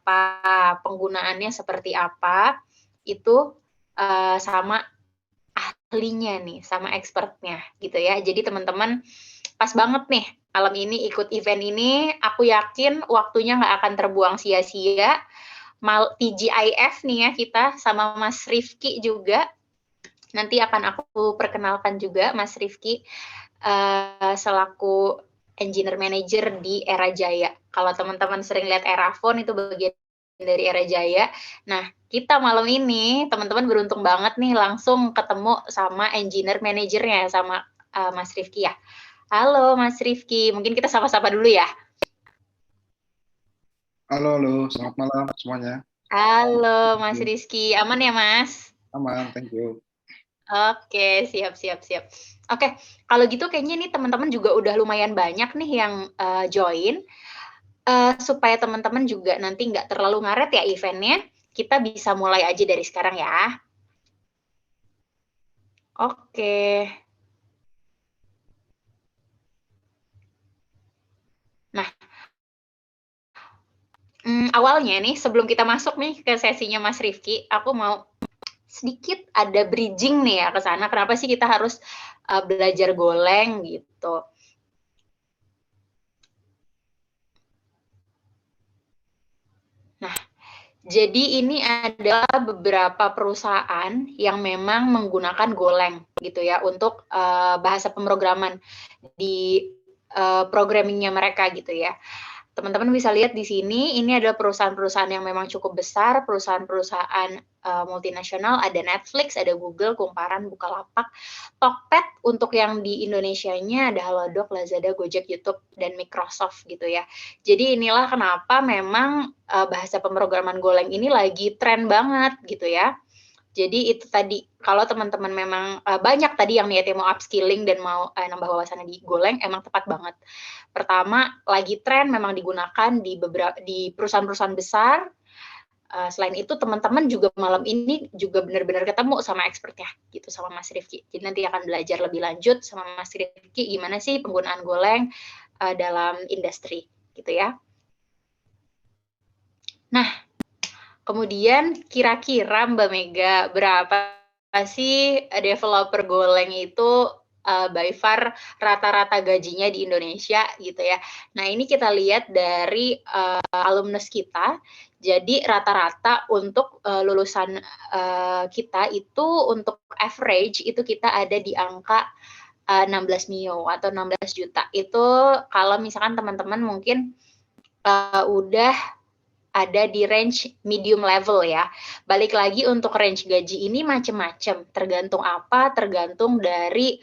apa, penggunaannya seperti apa, itu, sama ahlinya nih, sama expertnya gitu ya. Jadi teman-teman pas banget nih malam ini ikut event ini, aku yakin waktunya nggak akan terbuang sia-sia. TGIF nih ya kita sama Mas Rifki juga. Nanti akan aku perkenalkan juga Mas Rifki selaku engineer manager di Era Jaya. Kalau teman-teman sering lihat Erafon itu bagian dari Era Jaya. Nah, kita malam ini teman-teman beruntung banget nih langsung ketemu sama engineer manajernya sama Mas Rifki ya. Halo Mas Rifki, mungkin kita sapa-sapa dulu ya. Halo, selamat malam semuanya. Halo Mas Rizky, aman ya Mas? Aman, thank you. Oke, siap siap siap. Oke, kalau gitu kayaknya nih teman-teman juga udah lumayan banyak nih yang join. Supaya teman-teman juga nanti nggak terlalu ngaret ya eventnya, kita bisa mulai aja dari sekarang ya. Oke. Nah, awalnya nih sebelum kita masuk nih ke sesinya Mas Rifki, aku mau sedikit ada bridging nih ya ke sana. Kenapa sih kita harus belajar Golang gitu? Nah, jadi ini adalah beberapa perusahaan yang memang menggunakan Golang gitu ya untuk bahasa pemrograman di programmingnya mereka gitu ya. Teman-teman bisa lihat di sini, ini adalah perusahaan-perusahaan yang memang cukup besar, perusahaan-perusahaan multinasional, ada Netflix, ada Google, Kumparan, Bukalapak, Tokped untuk yang di Indonesianya ada Halodoc, Lazada, Gojek, YouTube, dan Microsoft gitu ya. Jadi inilah kenapa memang bahasa pemrograman Golang ini lagi tren banget gitu ya. Jadi itu tadi, kalau teman-teman memang banyak tadi yang niatnya mau upskilling dan mau nambah wawasannya di Golang, emang tepat banget. Pertama, lagi tren memang digunakan di perusahaan-perusahaan besar. Selain itu, teman-teman juga malam ini juga benar-benar ketemu sama expertnya, gitu, sama Mas Rifki. Jadi nanti akan belajar lebih lanjut sama Mas Rifki gimana sih penggunaan Golang dalam industri, gitu ya. Nah, kemudian kira-kira Mbak Mega berapa sih developer Golang itu by far rata-rata gajinya di Indonesia gitu ya. Nah ini kita lihat dari alumnus kita, jadi rata-rata untuk lulusan kita itu untuk average itu kita ada di angka 16 mio atau 16 juta. Itu kalau misalkan teman-teman mungkin udah ada di range medium level ya. Balik lagi untuk range gaji ini macam-macam, tergantung apa, tergantung dari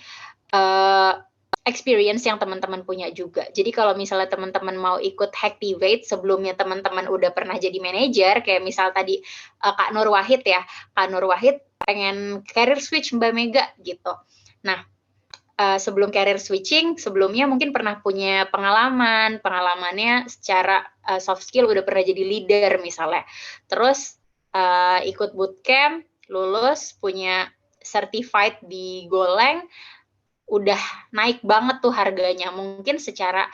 experience yang teman-teman punya juga. Jadi kalau misalnya teman-teman mau ikut Hacktivate, sebelumnya teman-teman udah pernah jadi manajer, kayak misal tadi Kak Nur Wahid ya, Kak Nur Wahid pengen career switch Mbak Mega gitu. Nah, sebelum career switching, sebelumnya mungkin pernah punya pengalamannya secara soft skill udah pernah jadi leader misalnya. Terus ikut bootcamp, lulus, punya certified di Golang, udah naik banget tuh harganya. Mungkin secara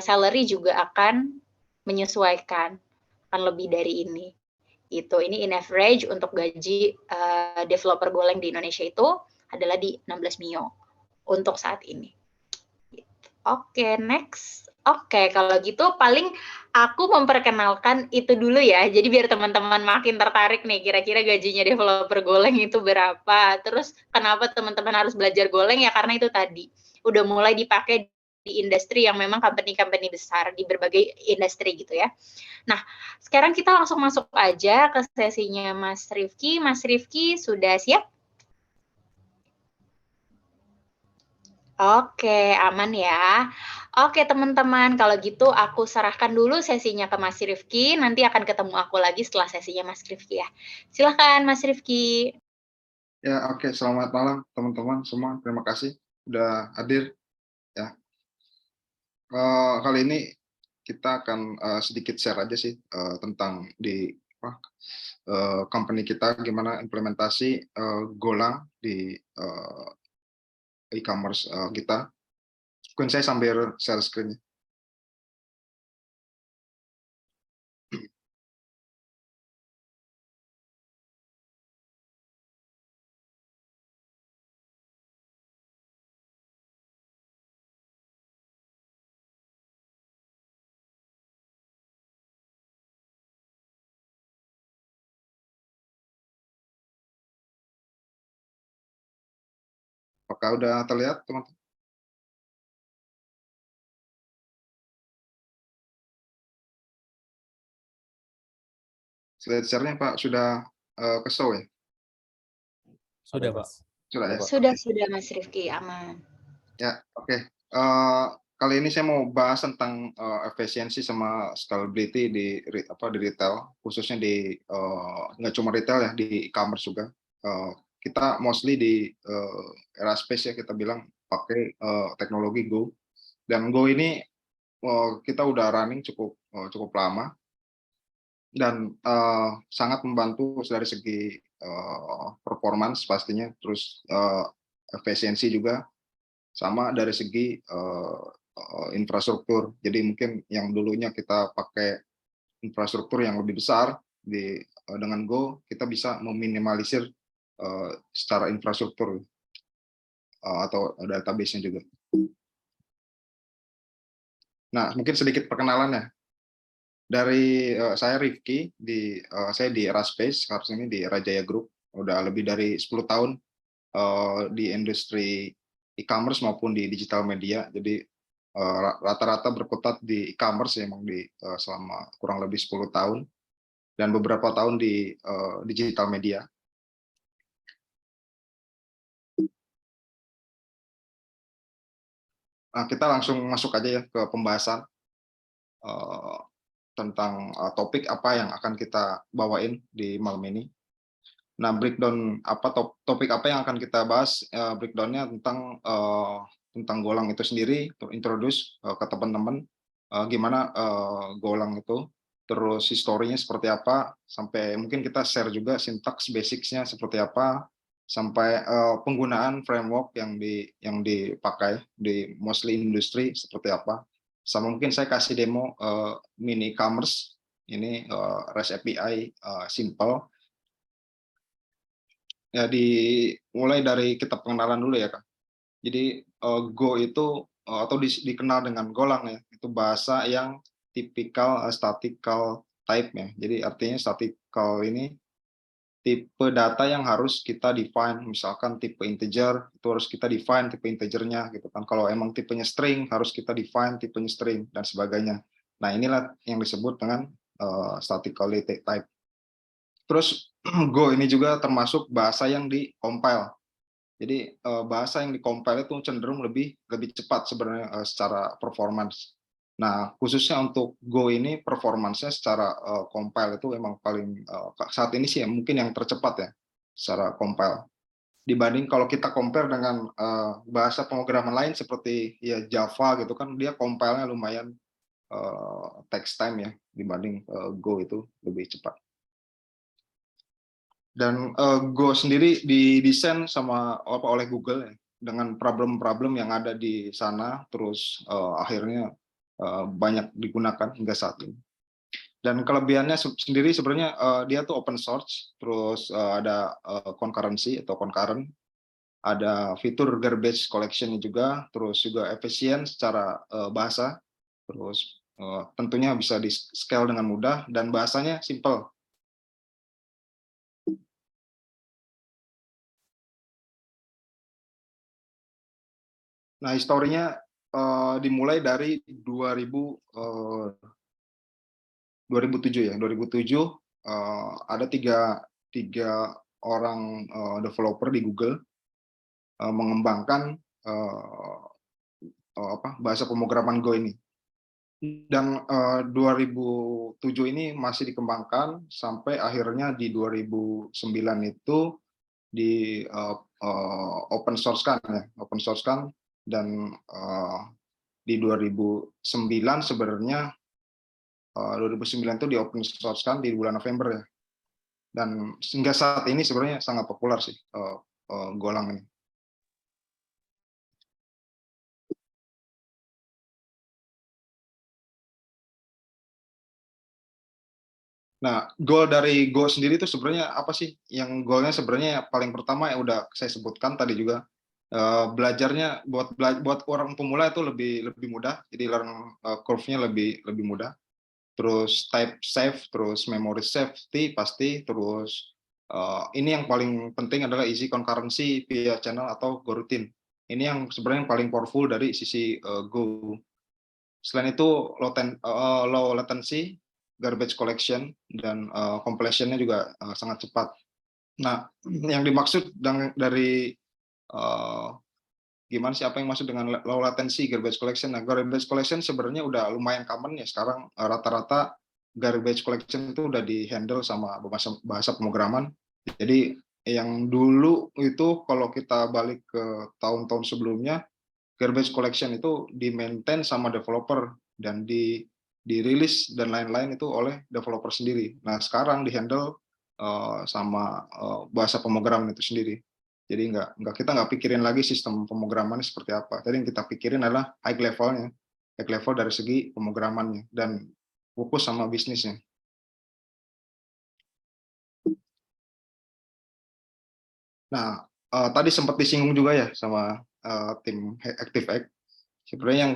salary juga akan menyesuaikan, akan lebih dari ini. Ini in average untuk gaji developer Golang di Indonesia itu adalah di 16 mio untuk saat ini. Oke, next. Oke, kalau gitu paling aku memperkenalkan itu dulu ya. Jadi biar teman-teman makin tertarik nih, kira-kira gajinya developer Golang itu berapa. Terus kenapa teman-teman harus belajar Golang ya karena itu tadi. Udah mulai dipakai di industri yang memang company-company besar, di berbagai industri gitu ya. Nah, sekarang kita langsung masuk aja ke sesinya Mas Rifki. Mas Rifki sudah siap? Oke, aman ya. Oke, teman-teman, kalau gitu aku serahkan dulu sesinya ke Mas Rifki, nanti akan ketemu aku lagi setelah sesinya Mas Rifki ya. Silahkan Mas Rifki. Ya, oke. Selamat malam teman-teman semua. Terima kasih sudah hadir. Ya, kali ini kita akan sedikit share aja sih tentang di company kita gimana implementasi Golang di e-commerce kita. Mungkin saya sambil share screen. Apakah udah terlihat, teman-teman? Slide share-nya Pak sudah ke-show ya? Sudah, Pak. Sudah ya? Sudah Mas Rifki, aman. Ya, oke. Kali ini saya mau bahas tentang efisiensi sama scalability di retail, khususnya di nggak cuma retail ya, di e-commerce juga. Kita mostly di era space ya, kita bilang pakai teknologi Go. Dan Go ini kita udah running cukup lama dan sangat membantu dari segi performance pastinya, terus efisiensi juga, sama dari segi infrastruktur. Jadi mungkin yang dulunya kita pakai infrastruktur yang lebih besar dengan Go, kita bisa meminimalisir secara infrastruktur atau database-nya juga. Nah, mungkin sedikit perkenalannya. Dari saya Rifki, saya di Eraspace, sekarang ini di Rajaya Group, udah lebih dari 10 tahun di industri e-commerce maupun di digital media. Jadi rata-rata berkutat di e-commerce emang selama kurang lebih 10 tahun dan beberapa tahun di digital media. Nah, kita langsung masuk aja ya ke pembahasan tentang topik apa yang akan kita bawain di malam ini. Nah, breakdown topik apa yang akan kita bahas, breakdown-nya tentang Golang itu sendiri, introduce ke teman-teman gimana Golang itu, terus historinya seperti apa, sampai mungkin kita share juga syntax basics-nya seperti apa, sampai penggunaan framework yang dipakai di mostly industri seperti apa, sama mungkin saya kasih demo mini commerce ini REST API simple. Ya, mulai dari kita pengenalan dulu ya, Kak. Jadi Go itu atau dikenal dengan Golang ya, itu bahasa yang tipikal statistical type ya. Jadi artinya statistical ini tipe data yang harus kita define, misalkan tipe integer itu harus kita define tipe integernya gitu kan. Kalau emang tipenya string harus kita define tipenya string dan sebagainya. Nah, inilah yang disebut dengan statistical type. Terus Go ini juga termasuk bahasa yang di-compile. Jadi bahasa yang di-compile itu cenderung lebih cepat sebenarnya secara performance. Nah, khususnya untuk Go ini performance-nya secara compile itu memang paling saat ini sih mungkin yang tercepat ya secara compile. Dibanding kalau kita compare dengan bahasa pemrograman lain seperti ya Java gitu kan, dia compile-nya lumayan takes time ya, dibanding Go itu lebih cepat. Dan Go sendiri didesain oleh Google ya, dengan problem-problem yang ada di sana, terus akhirnya banyak digunakan hingga saat ini. Dan kelebihannya sendiri sebenarnya dia tuh open source, terus ada concurrency atau concurrent, ada fitur garbage collection juga, terus juga efisien secara bahasa, terus tentunya bisa di scale dengan mudah, dan bahasanya simple. Nah, historinya dimulai dari 2007 ya. 2007 ada tiga orang developer di Google mengembangkan bahasa pemrograman Go ini. Dan 2007 ini masih dikembangkan sampai akhirnya di 2009 itu di open source kan ya, dan di 2009 sebenarnya 2009 itu di open source kan di bulan November ya, dan hingga saat ini sebenarnya sangat populer sih Golang ini. Nah, goal dari Go sendiri itu sebenarnya apa sih? Yang goalnya sebenarnya paling pertama yang udah saya sebutkan tadi juga, belajarnya buat orang pemula itu lebih mudah, jadi learning curve-nya lebih mudah. Terus type safe, terus memory safety pasti, terus ini yang paling penting adalah easy concurrency via channel atau coroutine. Ini yang sebenarnya yang paling powerful dari sisi Go. Selain itu low latency, garbage collection, dan completion-nya juga sangat cepat. Nah, yang dimaksud dari gimana sih, apa yang maksud dengan low latency garbage collection? Nah, garbage collection sebenarnya udah lumayan common ya sekarang. Rata-rata garbage collection itu udah di-handle sama bahasa pemrograman. Jadi yang dulu itu kalau kita balik ke tahun-tahun sebelumnya, garbage collection itu di-maintain sama developer dan dirilis dan lain-lain itu oleh developer sendiri. Nah, sekarang di-handle sama bahasa pemrograman itu sendiri. Jadi kita nggak pikirin lagi sistem pemrogramannya seperti apa. Jadi yang kita pikirin adalah high level dari segi pemrogramannya dan fokus sama bisnisnya. Nah, tadi sempat disinggung juga ya sama tim ActiveX. Sebenarnya yang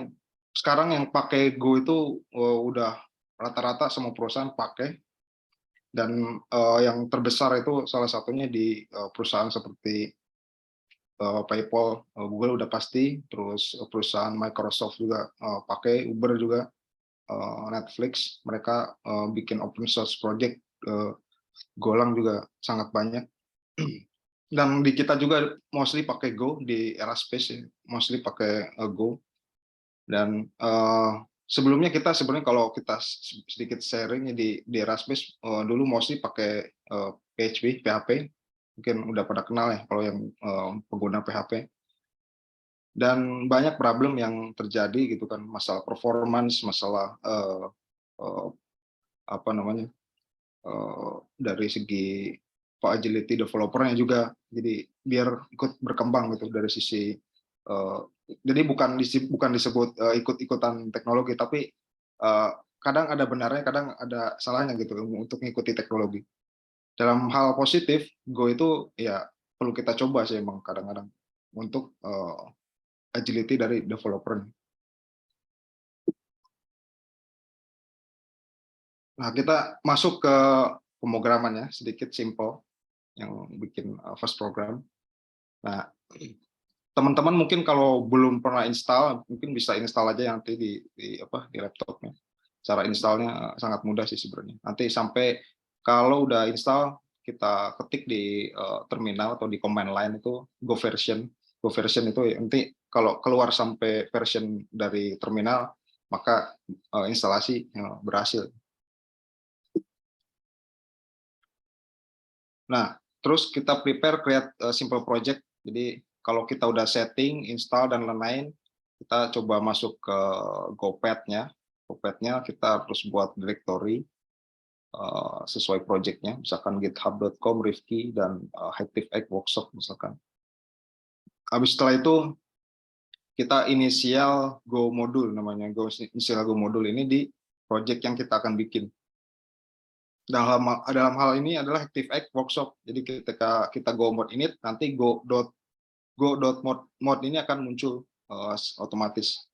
sekarang yang pakai Go itu udah rata-rata semua perusahaan pakai, dan yang terbesar itu salah satunya di perusahaan seperti PayPal, Google udah pasti, terus perusahaan Microsoft juga pakai, Uber juga, Netflix, mereka bikin open source project, Golang juga sangat banyak. Dan di kita juga mostly pakai Go, di Eraspace mostly pakai Go. Dan sebelumnya kita sebenarnya kalau kita sedikit sharing di Eraspace, dulu mostly pakai PHP, mungkin udah pada kenal ya kalau yang pengguna PHP. Dan banyak problem yang terjadi gitu kan, masalah performance, masalah apa namanya, dari segi agility developernya juga. Jadi biar ikut berkembang gitu dari sisi jadi bukan disebut ikut-ikutan teknologi, tapi kadang ada benarnya, kadang ada salahnya gitu untuk mengikuti teknologi. Dalam hal positif, Go itu ya perlu kita coba sih emang kadang-kadang untuk agility dari developer. Nah, kita masuk ke pemrograman ya, sedikit simple yang bikin first program. Nah, teman-teman mungkin kalau belum pernah install, mungkin bisa install aja nanti di laptopnya. Cara installnya sangat mudah sih sebenarnya. Nanti sampai kalau udah install, kita ketik di terminal atau di command line itu Go version. Go version itu nanti kalau keluar sampai version dari terminal, maka instalasi berhasil. Nah, terus kita prepare create simple project. Jadi kalau kita udah setting, install dan lain-lain, kita coba masuk ke GoPad-nya. GoPad-nya kita terus buat directory sesuai project-nya, misalkan github.com, Rifki, dan ActiveX Workshop misalkan. Habis setelah itu kita inisial Go modul, namanya inisial Go modul ini di project yang kita akan bikin. Dalam hal ini adalah ActiveX Workshop. Jadi ketika kita go mode init, nanti go.mode ini akan muncul otomatis.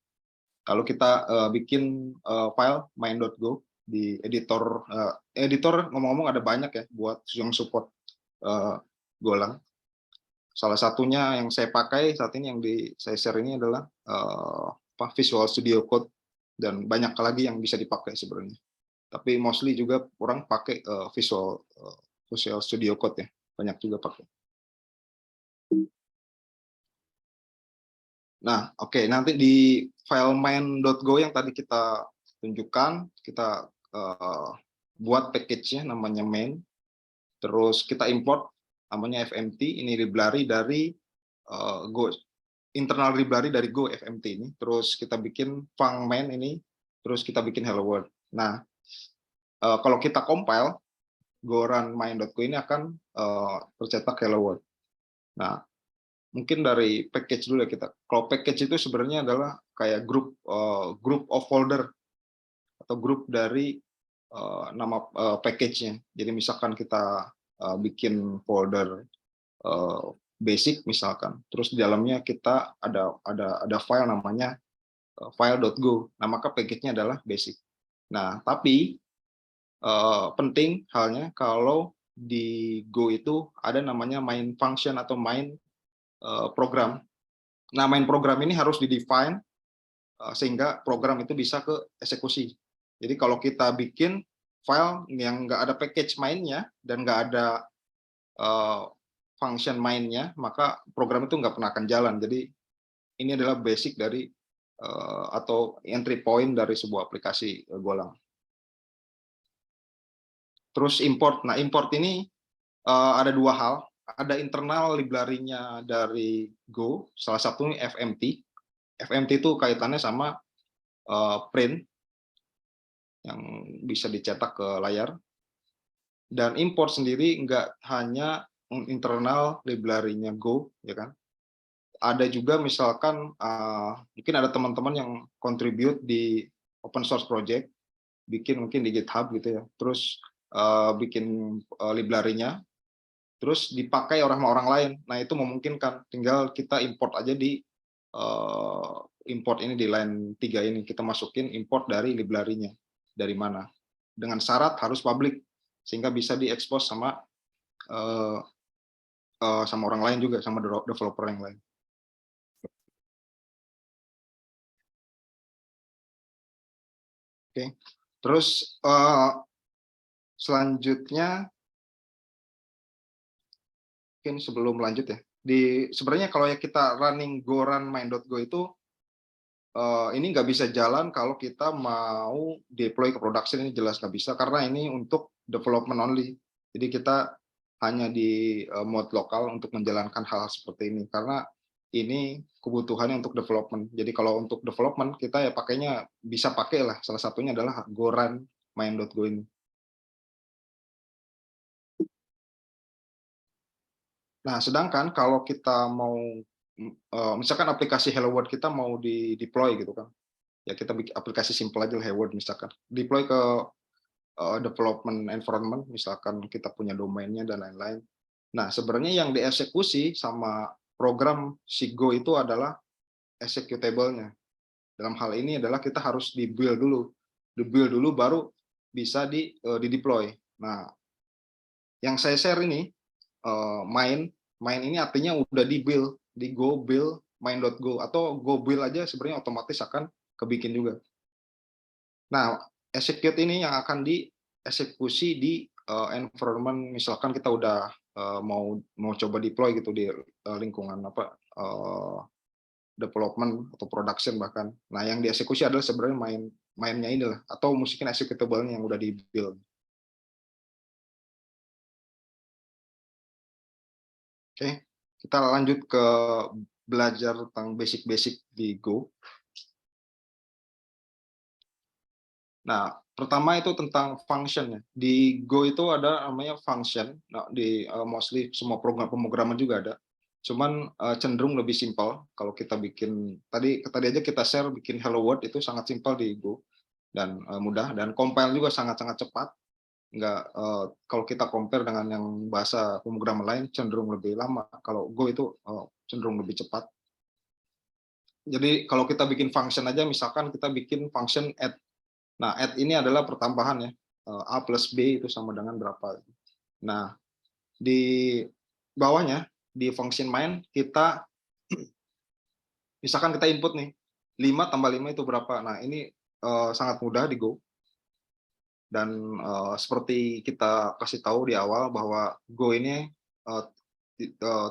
Lalu kita bikin file main.go di editor. Editor ngomong-ngomong ada banyak ya buat yang support Golang. Salah satunya yang saya pakai saat ini, yang saya share ini adalah Visual Studio Code, dan banyak lagi yang bisa dipakai sebenarnya. Tapi mostly juga orang pakai Visual Studio Code ya, banyak juga pakai. Nah, oke, nanti di file main.go yang tadi kita tunjukkan, kita buat package-nya namanya main, terus kita import namanya FMT, ini library dari Go, internal library dari Go FMT ini, terus kita bikin func main ini, terus kita bikin hello world. Nah, kalau kita compile, Go run main.go ini akan tercetak hello world. Nah, mungkin dari package dulu ya kita. Kalau package itu sebenarnya adalah kayak group of folder atau grup dari nama package-nya. Jadi misalkan kita bikin folder basic misalkan, terus di dalamnya kita ada file namanya file.go. Nah, maka package-nya adalah basic. Nah, tapi penting halnya kalau di Go itu ada namanya main function atau main program. Nah, main program ini harus di-define sehingga program itu bisa ke eksekusi. Jadi kalau kita bikin file yang nggak ada package mainnya dan nggak ada function mainnya, maka program itu nggak pernah akan jalan. Jadi ini adalah basic dari atau entry point dari sebuah aplikasi Golang. Terus import. Nah, import ini ada dua hal. Ada internal library-nya dari Go, salah satunya FMT. FMT itu kaitannya sama print yang bisa dicetak ke layar. Dan import sendiri nggak hanya internal library-nya Go, ya kan? Ada juga misalkan mungkin ada teman-teman yang contribute di open source project, bikin mungkin di GitHub gitu ya, terus bikin library-nya, terus dipakai orang lain. Nah, itu memungkinkan, tinggal kita import aja di import ini di line 3 ini, kita masukin import dari library-nya, dari mana. Dengan syarat harus public, sehingga bisa diekspos sama sama orang lain juga, sama developer yang lain. Oke, terus selanjutnya mungkin sebelum lanjut ya, sebenarnya kalau ya kita running go run main.go itu ini nggak bisa jalan kalau kita mau deploy ke production, ini jelas nggak bisa karena ini untuk development only. Jadi kita hanya di mode lokal untuk menjalankan hal seperti ini karena ini kebutuhannya untuk development. Jadi kalau untuk development kita ya pakainya bisa pakai lah, salah satunya adalah go run main.go ini. Nah, sedangkan kalau kita mau misalkan aplikasi Hello World kita mau di deploy gitu kan, ya kita bikin aplikasi simple aja Hello World misalkan, deploy ke development environment, misalkan kita punya domainnya dan lain-lain. Nah, sebenarnya yang dieksekusi sama program si Go itu adalah executable-nya. Dalam hal ini adalah kita harus di-build dulu baru bisa di deploy. Nah, yang saya share ini main ini artinya udah di-build, di Go build main.go atau Go build aja sebenarnya otomatis akan kebikin juga. Nah, execute ini yang akan dieksekusi di environment, misalkan kita udah mau coba deploy gitu di lingkungan development atau production bahkan. Nah, yang dieksekusi adalah sebenarnya mainnya ini lah, atau mungkin executable-nya yang udah di-build. Oke, kita lanjut ke belajar tentang basic-basic di Go. Nah, pertama itu tentang function ya. Di Go itu ada namanya function. Nah, di mostly semua program pemrograman juga ada. Cuman cenderung lebih simpel kalau kita bikin tadi aja kita share bikin Hello World itu sangat simpel di Go dan mudah, dan compile juga sangat-sangat cepat. Kalau kita compare dengan yang bahasa pemrograman lain cenderung lebih lama. Kalau Go itu cenderung lebih cepat. Jadi kalau kita bikin function aja, misalkan kita bikin function add. Nah, add ini adalah pertambahan ya, A plus B itu sama dengan berapa. Nah, di bawahnya, di function main, kita misalkan kita input nih, 5 tambah 5 itu berapa. Nah, ini sangat mudah di Go. Dan seperti kita kasih tahu di awal bahwa Go ini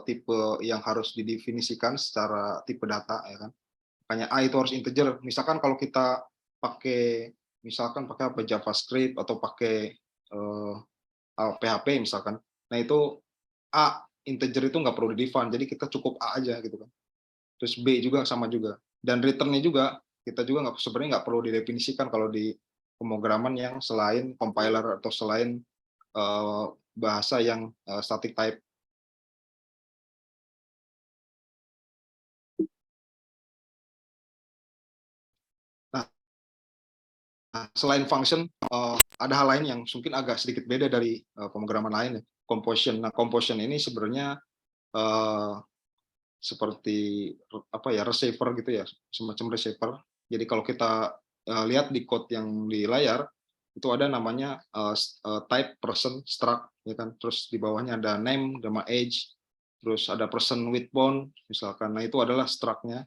tipe yang harus didefinisikan secara tipe data, ya kan. Makanya A itu harus integer. Misalkan kalau kita pakai apa JavaScript atau pakai PHP misalkan. Nah, itu A integer itu nggak perlu di-define, jadi kita cukup A aja gitu kan. Terus B juga sama juga. Dan return-nya juga kita juga sebenarnya nggak perlu didefinisikan kalau di pemrograman yang selain compiler atau selain bahasa yang static type. Nah, selain function, ada hal lain yang mungkin agak sedikit beda dari pemrograman lain ya. Composition. Nah, composition ini sebenarnya seperti apa ya, receiver gitu ya, semacam receiver. Jadi kalau kita lihat di code yang di layar itu ada namanya type person struct, ya kan. Terus di bawahnya ada name, nama age, terus ada person with bond misalkan. Nah, itu adalah struct-nya.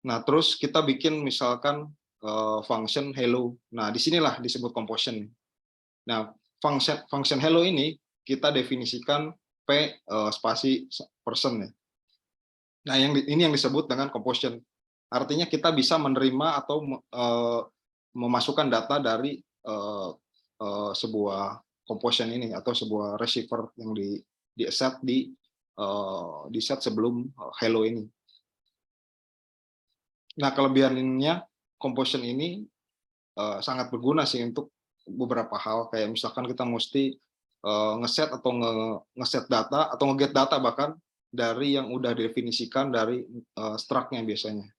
Nah, terus kita bikin misalkan function hello. Nah, disinilah disebut composition. Nah, function hello ini kita definisikan p spasi person ya. Nah, ini yang disebut dengan composition. Artinya kita bisa menerima atau memasukkan data dari sebuah composition ini atau sebuah receiver yang di set di set sebelum hello ini. Nah, kelebihannya composition ini sangat berguna sih untuk beberapa hal, kayak misalkan kita mesti ngeset atau ngeset data atau ngeget data bahkan dari yang udah didefinisikan dari struct-nya biasanya.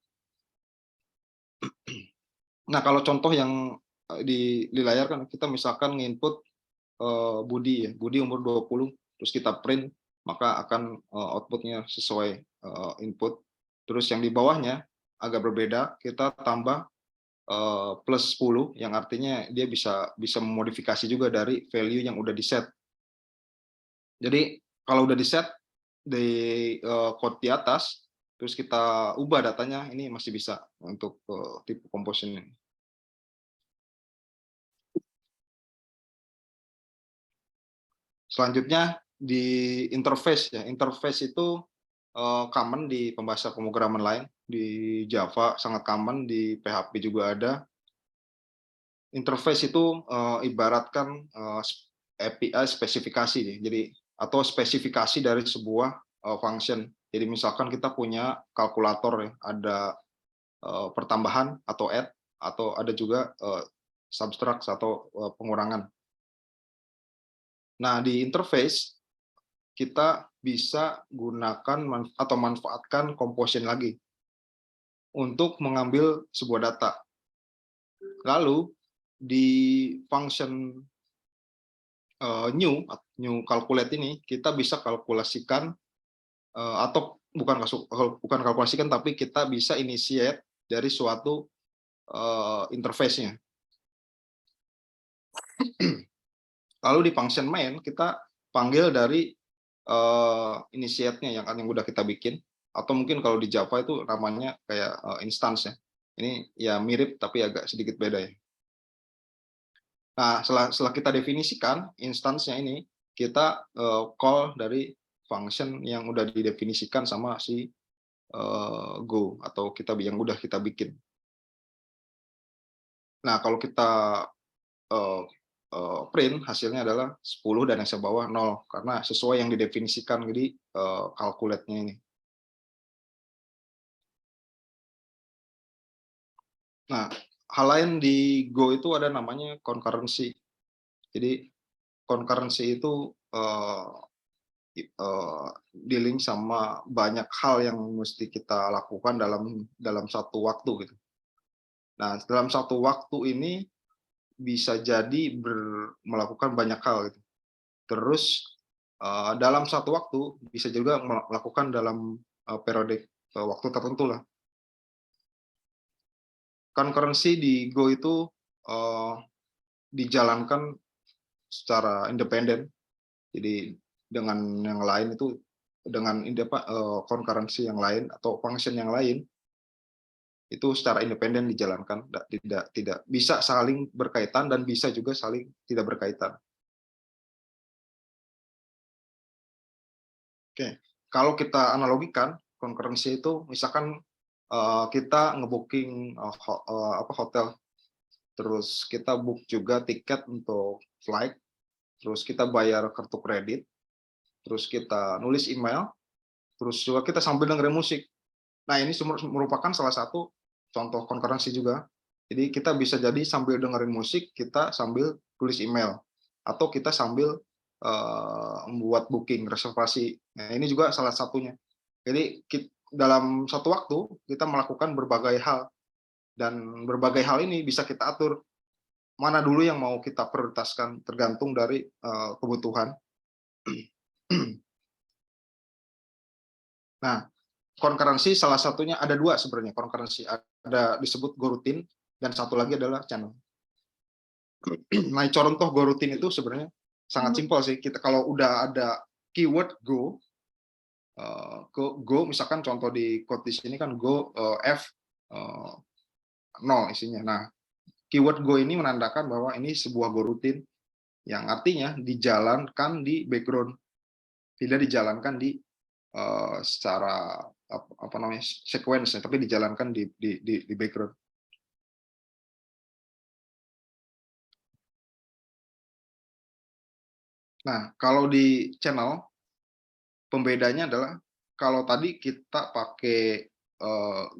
Nah, kalau contoh yang di layar kan kita misalkan nginput Budi ya, Budi umur 20, terus kita print, maka akan outputnya sesuai input. Terus yang di bawahnya agak berbeda, kita tambah plus 10, yang artinya dia bisa memodifikasi juga dari value yang udah di set. Jadi kalau udah di set di code di atas, terus kita ubah datanya, ini masih bisa untuk tipe composition ini. Selanjutnya di interface ya. Interface itu common di pembahasan pemrograman lain, di Java sangat common, di PHP juga ada. Interface itu ibaratkan API spesifikasi, jadi atau spesifikasi dari sebuah function. Jadi misalkan kita punya kalkulator ya, ada pertambahan atau add, atau ada juga subtract atau pengurangan. Nah, di interface kita bisa gunakan atau manfaatkan composition lagi untuk mengambil sebuah data. Lalu di function new calculate ini kita bisa kalkulasikan atau bukan kalkulasikan, tapi kita bisa initiate dari suatu interface-nya. Lalu di function main kita panggil dari initiate-nya yang udah kita bikin, atau mungkin kalau di Java itu namanya kayak instance ya. Ini ya mirip tapi agak sedikit beda ya. Nah, setelah kita definisikan instance-nya ini, kita call dari function yang udah didefinisikan sama si Go atau yang udah kita bikin. Nah, kalau kita print, hasilnya adalah 10 dan yang sebawah 0, karena sesuai yang didefinisikan di calculate-nya ini. Nah, hal lain di Go itu ada namanya concurrency. Jadi concurrency itu dealing sama banyak hal yang mesti kita lakukan dalam satu waktu gitu. Nah, dalam satu waktu ini bisa jadi melakukan banyak hal gitu. Terus dalam satu waktu bisa juga melakukan dalam periode waktu tertentu lah. Concurrency di Go itu dijalankan secara independen. Jadi dengan yang lain itu, dengan concurrency yang lain atau function yang lain itu secara independen dijalankan, tidak bisa saling berkaitan dan bisa juga saling tidak berkaitan. Oke, kalau kita analogikan concurrency itu, misalkan kita ngebooking hotel, terus kita book juga tiket untuk flight, terus kita bayar kartu kredit, terus kita nulis email, terus juga kita sambil dengerin musik. Nah, ini merupakan salah satu contoh concurrency juga. Jadi kita bisa jadi sambil dengerin musik, kita sambil tulis email, atau kita sambil membuat booking, reservasi. Nah, ini juga salah satunya. Jadi dalam satu waktu kita melakukan berbagai hal, dan berbagai hal ini bisa kita atur mana dulu yang mau kita prioritaskan tergantung dari kebutuhan. Nah, concurrency salah satunya ada dua sebenarnya concurrency, ada disebut goroutine dan satu lagi adalah channel. Nah, contoh goroutine itu sebenarnya sangat simpel sih. Kita kalau udah ada keyword go, Go, misalkan contoh di code di sini kan Go F 0 isinya. Nah, keyword Go ini menandakan bahwa ini sebuah Go rutin yang artinya dijalankan di background, tidak dijalankan di secara apa namanya sequence, tapi dijalankan di background. Nah, kalau di channel pembedanya adalah kalau tadi kita pakai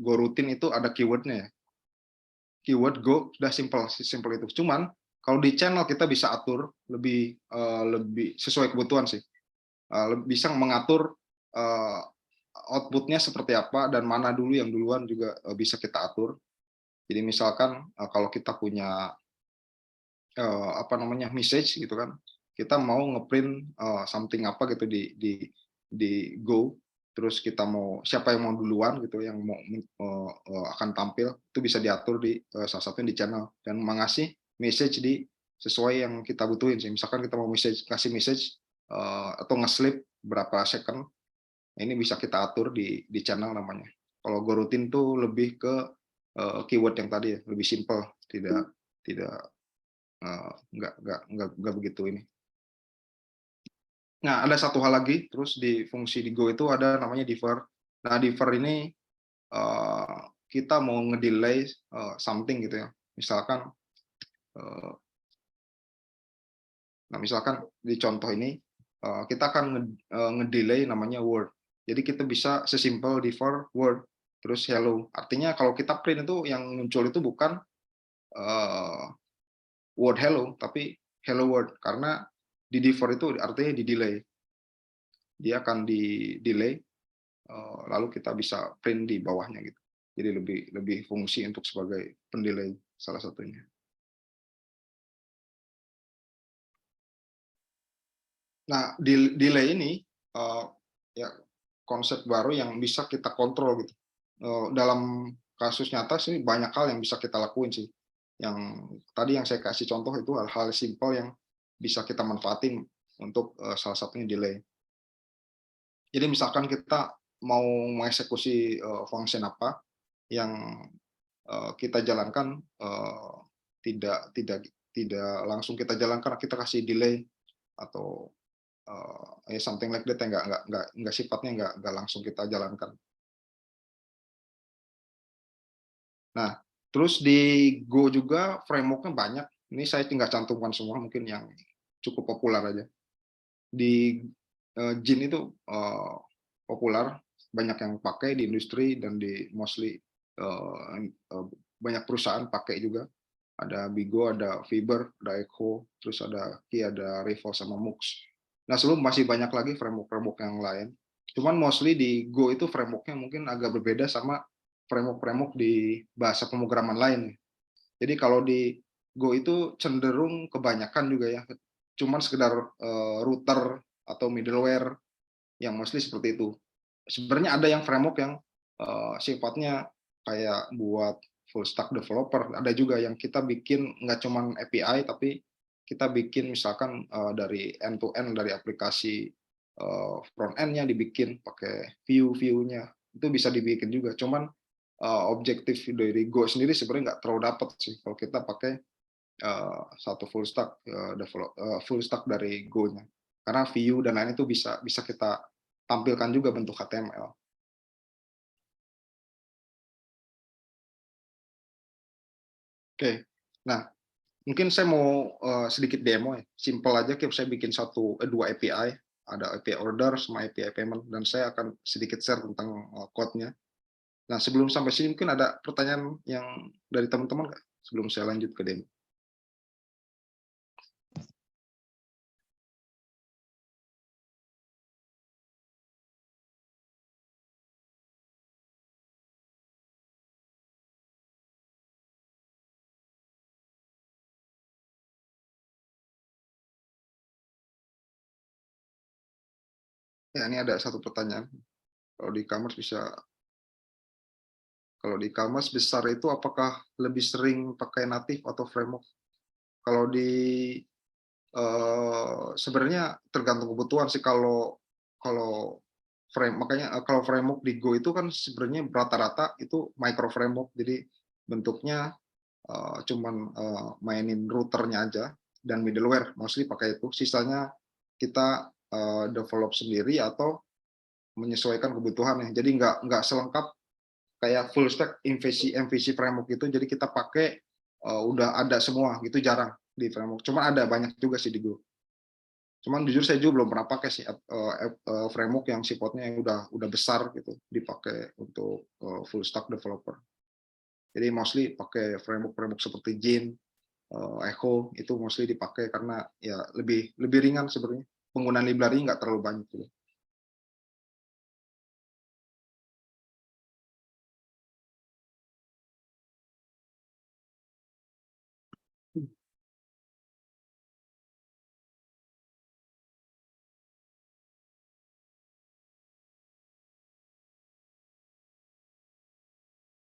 Go rutin itu ada keywordnya ya. Keyword Go sudah simple itu. Cuman kalau di channel kita bisa atur lebih sesuai kebutuhan sih. Bisa mengatur outputnya seperti apa dan mana dulu yang duluan juga bisa kita atur. Jadi misalkan kalau kita punya apa namanya message gitu kan, kita mau ngeprint something apa gitu di Go, terus kita mau siapa yang mau duluan gitu yang mau akan tampil itu bisa diatur di salah satunya di channel dan mengasih message di sesuai yang kita butuhin sih. Misalkan kita mau kasih message atau nge-sleep berapa second, ini bisa kita atur di channel namanya. Kalau Go rutin tuh lebih ke keyword yang tadi ya, lebih simple, tidak nggak begitu ini. Nah, ada satu hal lagi, terus di fungsi di Go itu ada namanya defer. Nah, defer ini kita mau ngedelay something gitu ya. Misalkan, nah misalkan di contoh ini kita akan ngedelay namanya word. Jadi kita bisa sesimpel defer word terus hello. Artinya kalau kita print itu yang muncul itu bukan word hello, tapi hello world, karena di defer itu artinya di delay. Dia akan di delay, lalu kita bisa print di bawahnya gitu. Jadi lebih fungsi untuk sebagai pendelay salah satunya. Nah, delay ini ya konsep baru yang bisa kita kontrol gitu. Dalam kasus nyata sih banyak hal yang bisa kita lakuin sih. Yang tadi yang saya kasih contoh itu hal-hal simpel yang bisa kita manfaatin untuk salah satunya delay. Jadi misalkan kita mau mengeksekusi function apa yang kita jalankan, tidak langsung kita jalankan, kita kasih delay atau something like that, nggak sifatnya nggak langsung kita jalankan. Nah, terus di Go juga framework-nya banyak. Ini saya tinggal cantumkan semua, mungkin yang cukup populer aja. Di Jin itu populer, banyak yang pakai di industri dan di mostly banyak perusahaan pakai juga. Ada Bigo, ada Fiber, ada Echo, terus ada Ki, ada Revo sama Mux. Nah, sebelum masih banyak lagi framework-framework yang lain. Cuman mostly di Go itu framework-nya mungkin agak berbeda sama framework-framework di bahasa pemrograman lain. Jadi kalau di Go itu cenderung kebanyakan juga ya, cuman sekedar router atau middleware yang mostly seperti itu. Sebenarnya ada yang framework yang sifatnya kayak buat full stack developer. Ada juga yang kita bikin nggak cuman API, tapi kita bikin misalkan dari end to end dari aplikasi front end-nya dibikin pakai view-nya. Itu bisa dibikin juga. Cuman objektif dari Go sendiri sebenarnya nggak terlalu dapat sih kalau kita pakai satu full stack dari Go-nya. Karena view dan lain itu bisa kita tampilkan juga bentuk HTML. Oke, nah mungkin saya mau sedikit demo ya, simple aja. Saya bikin dua API, ada API order sama API payment, dan saya akan sedikit share tentang code-nya. Nah, sebelum sampai sini mungkin ada pertanyaan yang dari teman-teman nggak? Sebelum saya lanjut ke demo. Ya, ini ada satu pertanyaan. Kalau di e-commerce besar itu apakah lebih sering pakai native atau framework? Kalau di sebenarnya tergantung kebutuhan sih. Kalau makanya kalau framework di Go itu kan sebenarnya rata-rata itu micro framework, jadi bentuknya cuman mainin routernya aja dan middleware mostly pakai itu. Sisanya kita develop sendiri atau menyesuaikan kebutuhan ya. Jadi nggak selengkap kayak full stack MVC framework itu. Jadi kita pakai udah ada semua gitu, jarang di framework. Cuma ada banyak juga sih di Go. Cuman jujur saya juga belum pernah pakai sih framework yang sifatnya yang udah besar gitu dipakai untuk full stack developer. Jadi mostly pakai framework seperti Jin, Echo itu mostly dipakai karena ya lebih ringan sebenarnya. Penggunaan library nggak terlalu banyak gitu.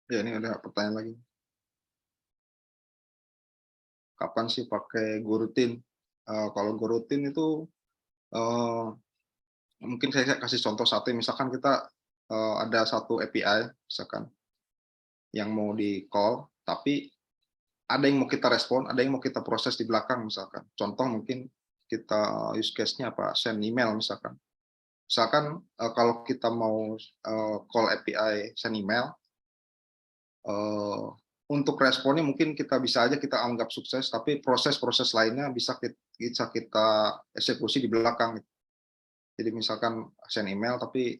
Ya, ini ada pertanyaan lagi. Kapan sih pakai GoRoutine? Kalau GoRoutine itu mungkin saya kasih contoh satu, misalkan kita ada satu API misalkan yang mau di call, tapi ada yang mau kita respon, ada yang mau kita proses di belakang misalkan. Contoh mungkin kita use case-nya apa? Send email misalkan. Misalkan kalau kita mau call API send email, untuk responnya mungkin kita bisa aja kita anggap sukses, tapi proses-proses lainnya bisa kita eksekusi di belakang. Jadi misalkan send email, tapi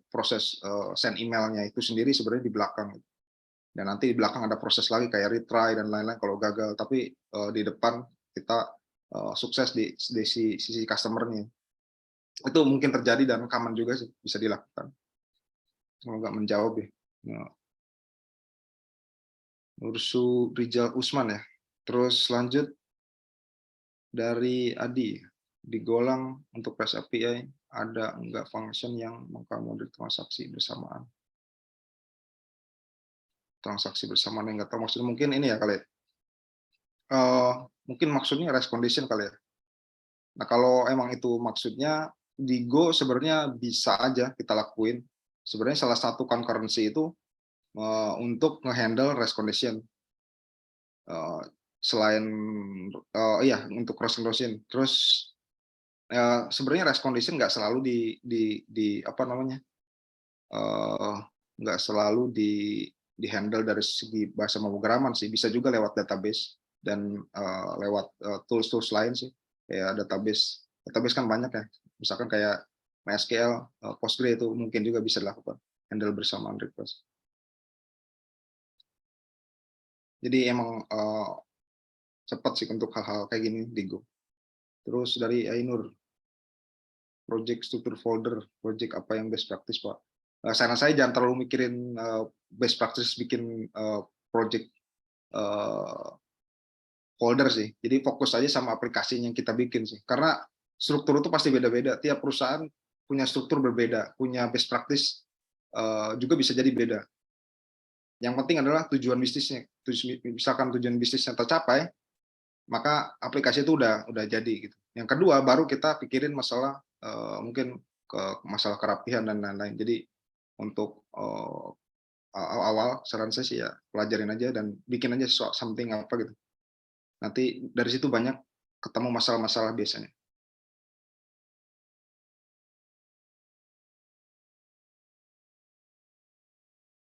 proses send emailnya itu sendiri sebenarnya di belakang. Dan nanti di belakang ada proses lagi kayak retry dan lain-lain kalau gagal, tapi di depan kita sukses di sisi customer-nya. Itu mungkin terjadi dan common juga sih, bisa dilakukan. Semoga menjawab ya. Nah, Nursu Rijal Usman ya. Terus lanjut dari Adi, di Golang untuk REST API ada enggak function yang mengakomodir transaksi bersamaan? Transaksi bersamaan yang nggak tahu maksudnya, mungkin ini ya kali ya. Mungkin maksudnya REST condition kali ya. Nah, kalau emang itu maksudnya, di Go sebenarnya bisa aja kita lakuin. Sebenarnya salah satu concurrency itu untuk nge-handle REST condition. Selain iya untuk cross condition. Terus sebenarnya REST condition nggak selalu di apa namanya, nggak selalu di handle dari segi bahasa pemrograman sih, bisa juga lewat database dan lewat tools lain sih, kayak database kan banyak ya, misalkan kayak MySQL, Postgre itu mungkin juga bisa dilakukan handle bersamaan request. Jadi emang cepat sih untuk hal-hal kayak gini di Go. Terus dari Ainur, project struktur folder, project apa yang best practice Pak? Saran saya jangan terlalu mikirin best practice bikin project folder sih. Jadi fokus aja sama aplikasinya yang kita bikin sih. Karena struktur itu pasti beda-beda. Tiap perusahaan punya struktur berbeda, punya best practice juga bisa jadi beda. Yang penting adalah tujuan bisnisnya. Misalkan tujuan bisnisnya tercapai, maka aplikasi itu udah jadi gitu. Yang kedua baru kita pikirin masalah mungkin ke masalah kerapihan dan lain-lain. Jadi untuk awal saran saya sih ya pelajarin aja dan bikin aja something apa gitu. Nanti dari situ banyak ketemu masalah-masalah biasanya.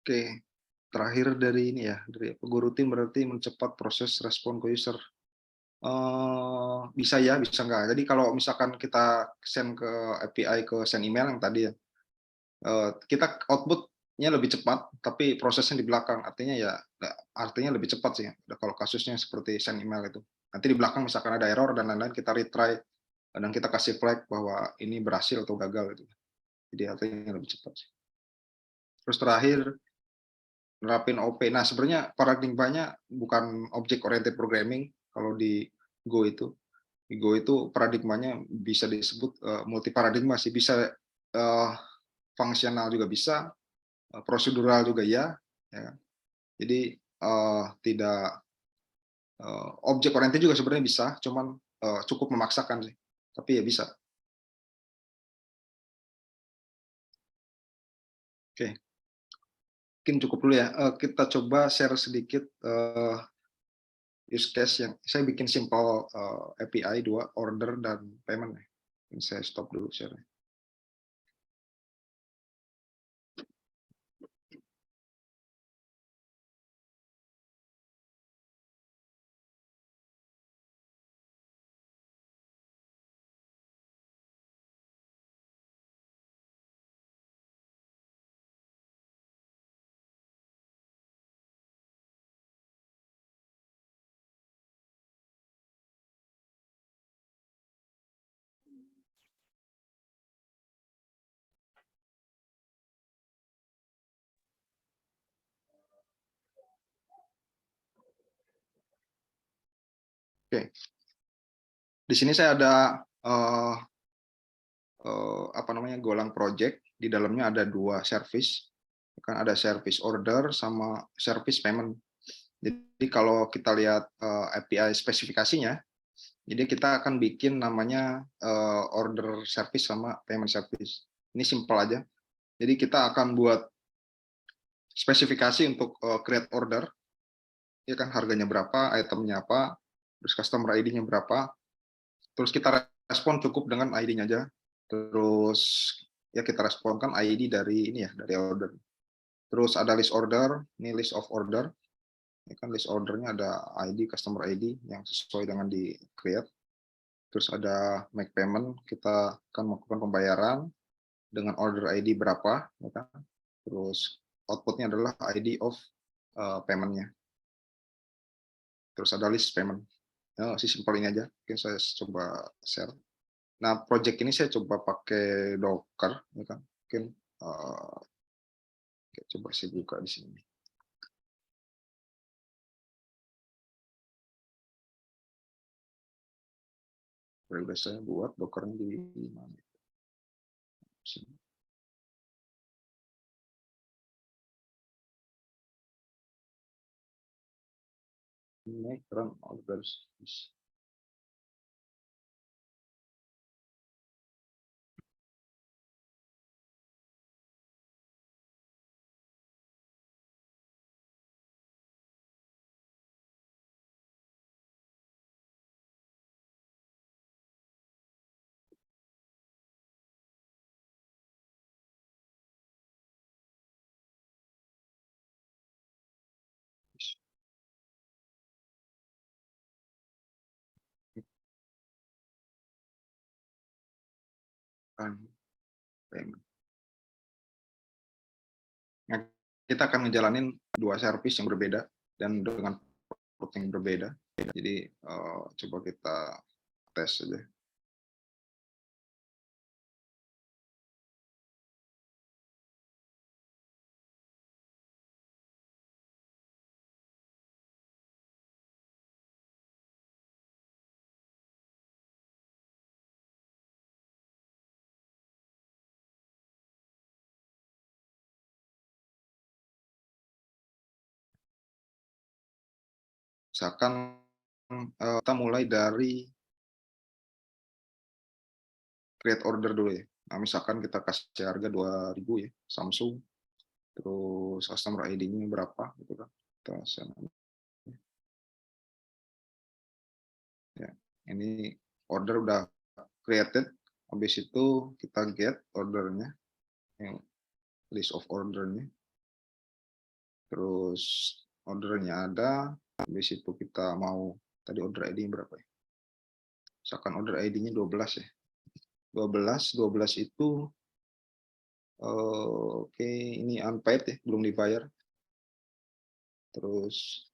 Oke, terakhir dari ini ya, dari GoRoutine berarti mencepat proses respon ke user. Bisa ya, bisa enggak. Jadi kalau misalkan kita send ke API ke send email yang tadi ya, kita output-nya lebih cepat, tapi prosesnya di belakang. Artinya lebih cepat sih. Kalau kasusnya seperti send email itu. Nanti di belakang misalkan ada error dan lain-lain, kita retry dan kita kasih flag bahwa ini berhasil atau gagal gitu. Jadi artinya lebih cepat sih. Terus terakhir nerapin OP. Nah, sebenarnya paradigmanya bukan object oriented programming kalau di Go itu. Di Go itu paradigmanya bisa disebut multi paradigma sih, bisa fungsional juga bisa, prosedural juga ya. Jadi tidak objek oriented juga sebenarnya bisa, cuman cukup memaksakan sih. Tapi ya bisa. Oke, mungkin cukup dulu ya. Kita coba share sedikit use case yang saya bikin simple API 2 order dan payment ya. Ini saya stop dulu share. Oke, di sini saya ada apa namanya golang project. Di dalamnya ada dua service, kan ada service order sama service payment. Jadi kalau kita lihat API spesifikasinya, jadi kita akan bikin namanya order service sama payment service. Ini simple aja. Jadi kita akan buat spesifikasi untuk create order, ya kan harganya berapa, itemnya apa, terus customer ID-nya berapa, terus kita respon cukup dengan ID-nya aja, terus ya kita responkan ID dari ini ya, dari order. Terus ada list order, ini list of order, ya kan list ordernya ada ID, customer ID yang sesuai dengan di create. Terus ada make payment, kita akan melakukan pembayaran dengan order ID berapa, ya kan? Terus outputnya adalah ID of payment-nya. Terus ada list payment. Ya, simpel ini aja. Mungkin saya coba share. Nah, project ini saya coba pakai Docker, ya kan? Mungkin coba saya buka di sini. Udah saya buat Dockernya di mana? Sini. Make run orders. Nah, kita akan ngejalanin dua service yang berbeda dan dengan output yang berbeda. Jadi coba kita tes saja. Misalkan kita mulai dari create order dulu ya. Nah, misalkan kita kasih harga 2.000 ya, Samsung. Terus customer ID-nya berapa gitu kan. Kita ya, ini order udah created. Habis itu kita get ordernya, yang list of ordernya. Terus ordernya ada, habis itu kita mau tadi order ID berapa ya? Misalkan order ID-nya 12 ya. 12 itu oke, ini unpaid ya, belum dibayar. Terus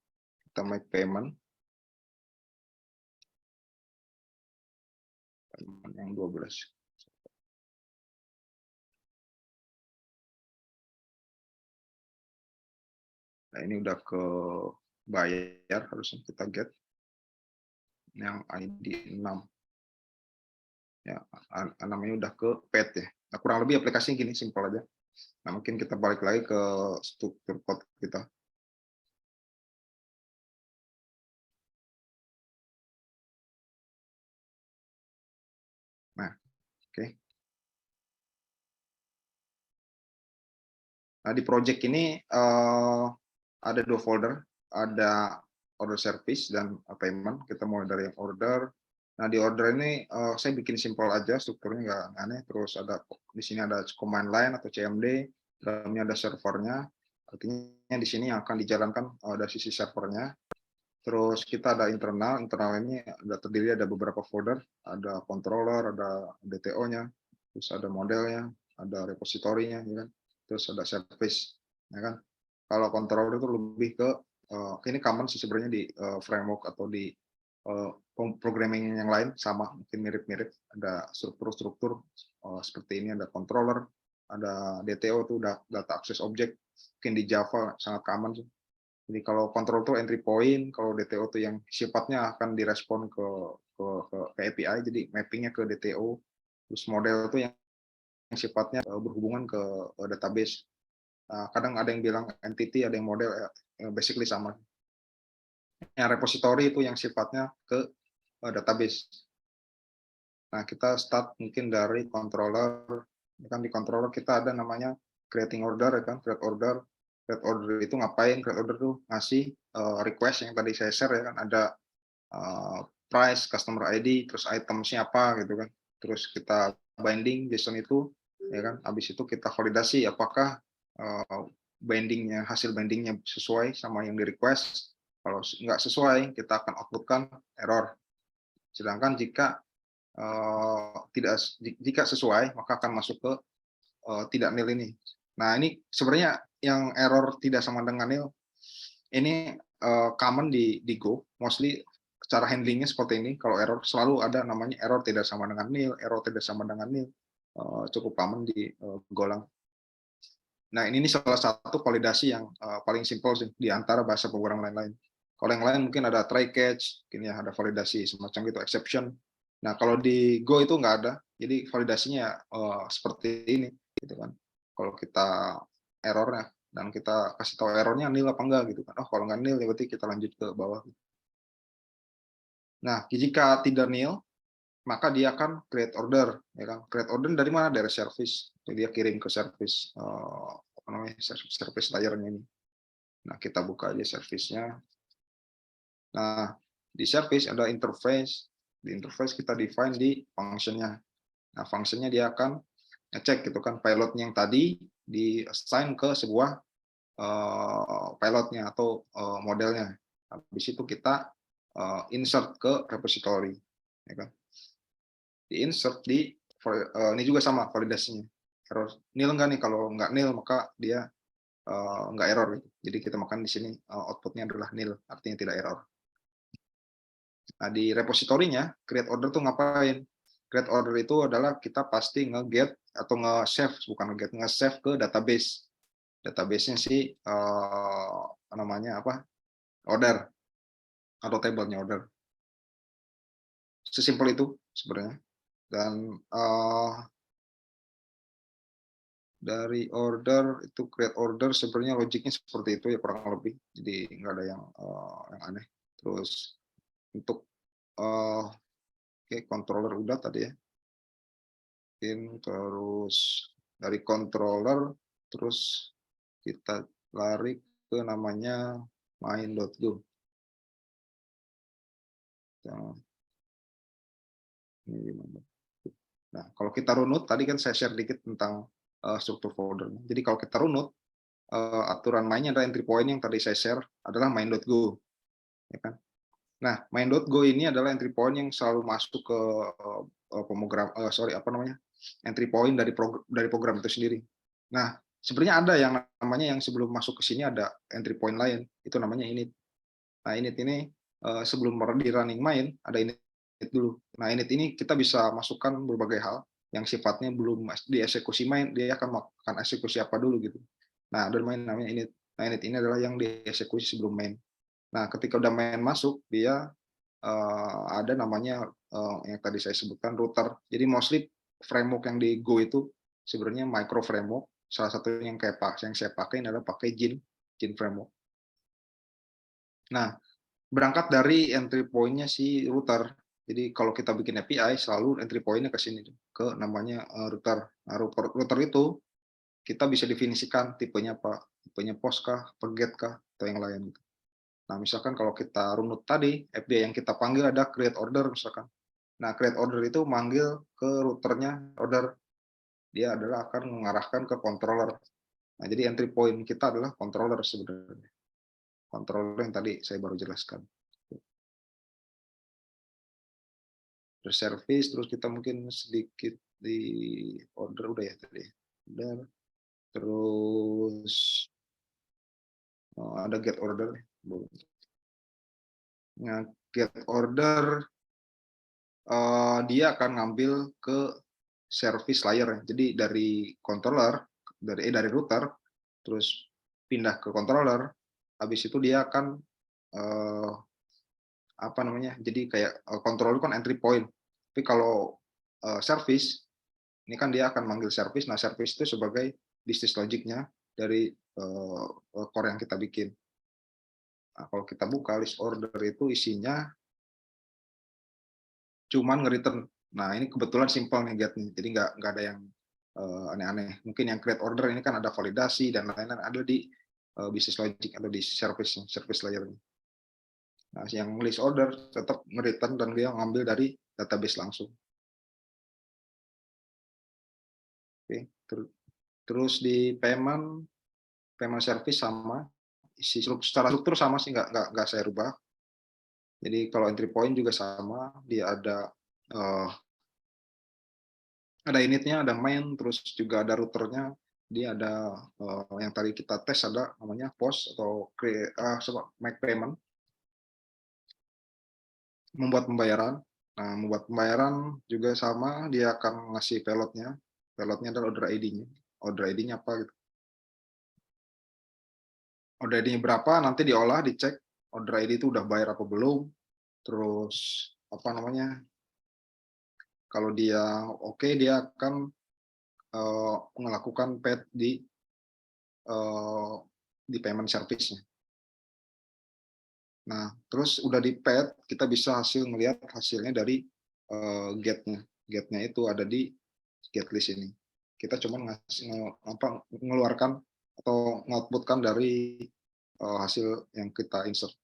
kita make payment. Yang 12. Nah, ini udah ke bayar, harusnya kita get yang ID 6. Ya, namanya udah ke paid ya. Nah, kurang lebih aplikasinya gini, simpel aja. Nah, mungkin kita balik lagi ke struktur code kita. Nah, oke. Nah, di project ini ada 2 folder, ada order service dan payment. Kita mulai dari yang order. Nah, di order ini saya bikin simpel aja, strukturnya nggak aneh. Terus ada di sini ada command line atau CMD, dalamnya ada servernya. Artinya di sini yang akan dijalankan dari sisi servernya. Terus kita ada internal ini ada beberapa folder, ada controller, ada DTO-nya, terus ada modelnya, ada repositorinya, ya kan? Terus ada service, ya kan? Kalau controller itu lebih ke ini common sih sebenarnya di framework atau di programming yang lain sama, mungkin mirip-mirip. Ada struktur-struktur seperti ini, ada controller, ada DTO itu data access object, mungkin di Java sangat common sih. Jadi kalau control itu entry point, kalau DTO itu yang sifatnya akan direspon ke API, jadi mappingnya ke DTO. Terus model itu yang sifatnya berhubungan ke database. Kadang ada yang bilang entity, ada yang model, basically sama. Yang repository itu yang sifatnya ke database. Nah, kita start mungkin dari controller. Kan di controller kita ada namanya creating order, ya kan, create order. Create order itu ngapain? Create order itu ngasih request yang tadi saya share, ya kan, ada price, customer ID, terus itemnya apa gitu kan. Terus kita binding JSON itu, ya kan. Habis itu kita validasi apakah hasil bindingnya sesuai sama yang di request. Kalau nggak sesuai, kita akan outputkan error. Sedangkan jika jika sesuai, maka akan masuk ke tidak nil ini. Nah, ini sebenarnya yang error tidak sama dengan nil, ini common di Go, mostly cara handlingnya seperti ini. Kalau error selalu ada namanya error tidak sama dengan nil, error tidak sama dengan nil, cukup common di Golang. Nah, ini salah satu validasi yang paling simpel sih di antara bahasa pemrograman lain-lain. Kalau yang lain mungkin ada try catch, mungkin ya ada validasi semacam itu, exception. Nah, kalau di Go itu nggak ada, jadi validasinya seperti ini, gitu kan. Kalau kita errornya dan kita kasih tahu errornya nil apa enggak gitu kan. Oh, kalau nggak nil ya berarti kita lanjut ke bawah. Nah, jika tidak nil, maka dia akan create order, ya kan. Create order dari mana? Dari service. Jadi dia kirim ke service apa namanya? Service layernya ini. Nah, kita buka aja service-nya. Nah, di service ada interface. Di interface kita define di function-nya. Nah, function-nya dia akan ngecek gitu kan pilotnya yang tadi di assign ke sebuah pilotnya atau modelnya. Habis itu kita insert ke repository, ya kan. Di insert di ini juga sama validasinya. Error nil enggak nih? Kalau enggak nil maka dia enggak error gitu. Jadi kita makan di sini outputnya adalah nil, artinya tidak error. Nah, di repositorinya create order tuh ngapain? Create order itu adalah kita pasti nge-get atau nge-save, bukan nge-get, nge-save ke database. Database-nya sih namanya apa? Order atau table-nya order. Sesimpel itu sebenarnya. Dan dari order itu create order sebenarnya logiknya seperti itu ya kurang lebih. Jadi nggak ada yang aneh. Terus untuk controller udah tadi ya. Terus dari controller terus kita lari ke namanya main.go. Nah, kalau kita runut tadi kan saya share dikit tentang struktur folder. Jadi kalau kita runut aturan mainnya ada entry point yang tadi saya share adalah main.go, ya kan. Nah, main.go ini adalah entry point yang selalu masuk ke pemrogram entry point dari program itu sendiri. Nah, sebenarnya ada yang namanya yang sebelum masuk ke sini ada entry point lain, itu namanya init. Nah, init ini sebelum di running main ada init dulu. Nah, init ini kita bisa masukkan berbagai hal yang sifatnya belum dieksekusi main, dia akan melakukan eksekusi apa dulu gitu. Nah, ada main namanya init. Nah, init ini adalah yang dieksekusi sebelum main. Nah, ketika udah main masuk, dia ada namanya yang tadi saya sebutkan router. Jadi mostly framework yang di Go itu sebenarnya micro framework. Salah satu yang saya pakai adalah pakai Gin framework. Nah, berangkat dari entry point-nya si router. Jadi kalau kita bikin API selalu entry point-nya ke sini, ke namanya router. Nah, router itu kita bisa definisikan tipenya apa, tipenya post kah, apa get kah, atau yang lain. Nah, misalkan kalau kita runut tadi, API yang kita panggil ada create order misalkan. Nah, create order itu manggil ke routernya order. Dia adalah akan mengarahkan ke controller. Nah, jadi entry point kita adalah controller sebenarnya. Controller yang tadi saya baru jelaskan. Terus service, terus kita mungkin sedikit di order udah ya tadi. Order. Terus ada get order. Nah, get order dia akan ngambil ke service layer. Jadi dari controller, dari router, terus pindah ke controller. Habis itu dia akan apa namanya? Jadi kayak controller kan entry point. Tapi kalau service ini kan dia akan manggil service. Nah, service itu sebagai business logic-nya dari core yang kita bikin. Nah, kalau kita buka list order itu isinya cuman nge-return. Nah, ini kebetulan simple nih get-nya. Jadi nggak ada yang aneh-aneh. Mungkin yang create order ini kan ada validasi dan lain-lain ada di business logic atau di service layer-nya. Nah, yang list order tetap nge-return dan dia ngambil dari database langsung. Oke, terus di payment service sama, secara struktur sama sih, nggak saya rubah. Jadi kalau entry point juga sama, dia ada initnya, ada main, terus juga ada routernya, dia ada yang tadi kita tes ada namanya post atau make payment, membuat pembayaran. Nah, membuat pembayaran juga sama, dia akan ngasih payloadnya. Payloadnya adalah order ID-nya. Order ID-nya apa gitu. Order ID-nya berapa, nanti diolah, dicek order ID itu udah bayar apa belum. Terus apa namanya? Kalau dia oke, dia akan melakukan paid di payment service-nya. Nah, terus udah di paid, kita bisa melihat hasilnya dari get-nya. Get-nya itu ada di get list ini. Kita cuma mengeluarkan atau output-kan dari hasil yang kita insert.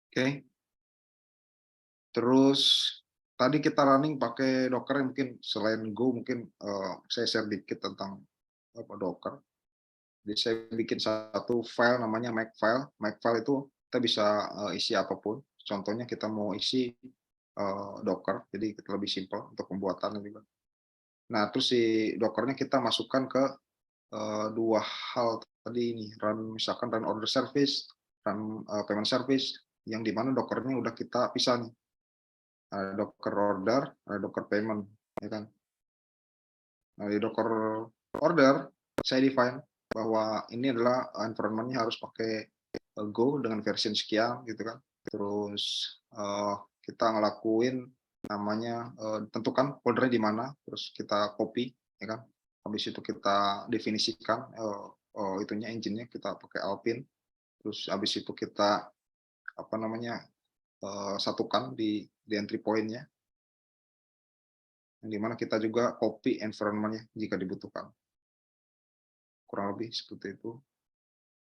Oke. Terus tadi kita running pakai Docker, mungkin selain Go mungkin saya share dikit tentang Docker. Jadi saya bikin satu file namanya makefile. Makefile itu kita bisa isi apapun. Contohnya kita mau isi Docker, jadi kita lebih simpel untuk pembuatan juga. Nah, terus si Dockernya kita masukkan ke dua hal tadi ini, misalkan run order service, run payment service, yang dimana Dockernya udah kita pisah nih. Ada Docker order, ada Docker payment, ya kan? Nah, di Docker order saya define bahwa ini adalah environment-nya harus pakai Go dengan versi sekian gitu kan. Terus kita ngelakuin namanya tentukan foldernya di mana, terus kita copy ya kan. Habis itu kita definisikan itunya engine-nya, kita pakai Alpine. Terus habis itu kita apa namanya satukan di entry point-nya, yang dimana kita juga copy environment-nya jika dibutuhkan. Kurang lebih seperti itu.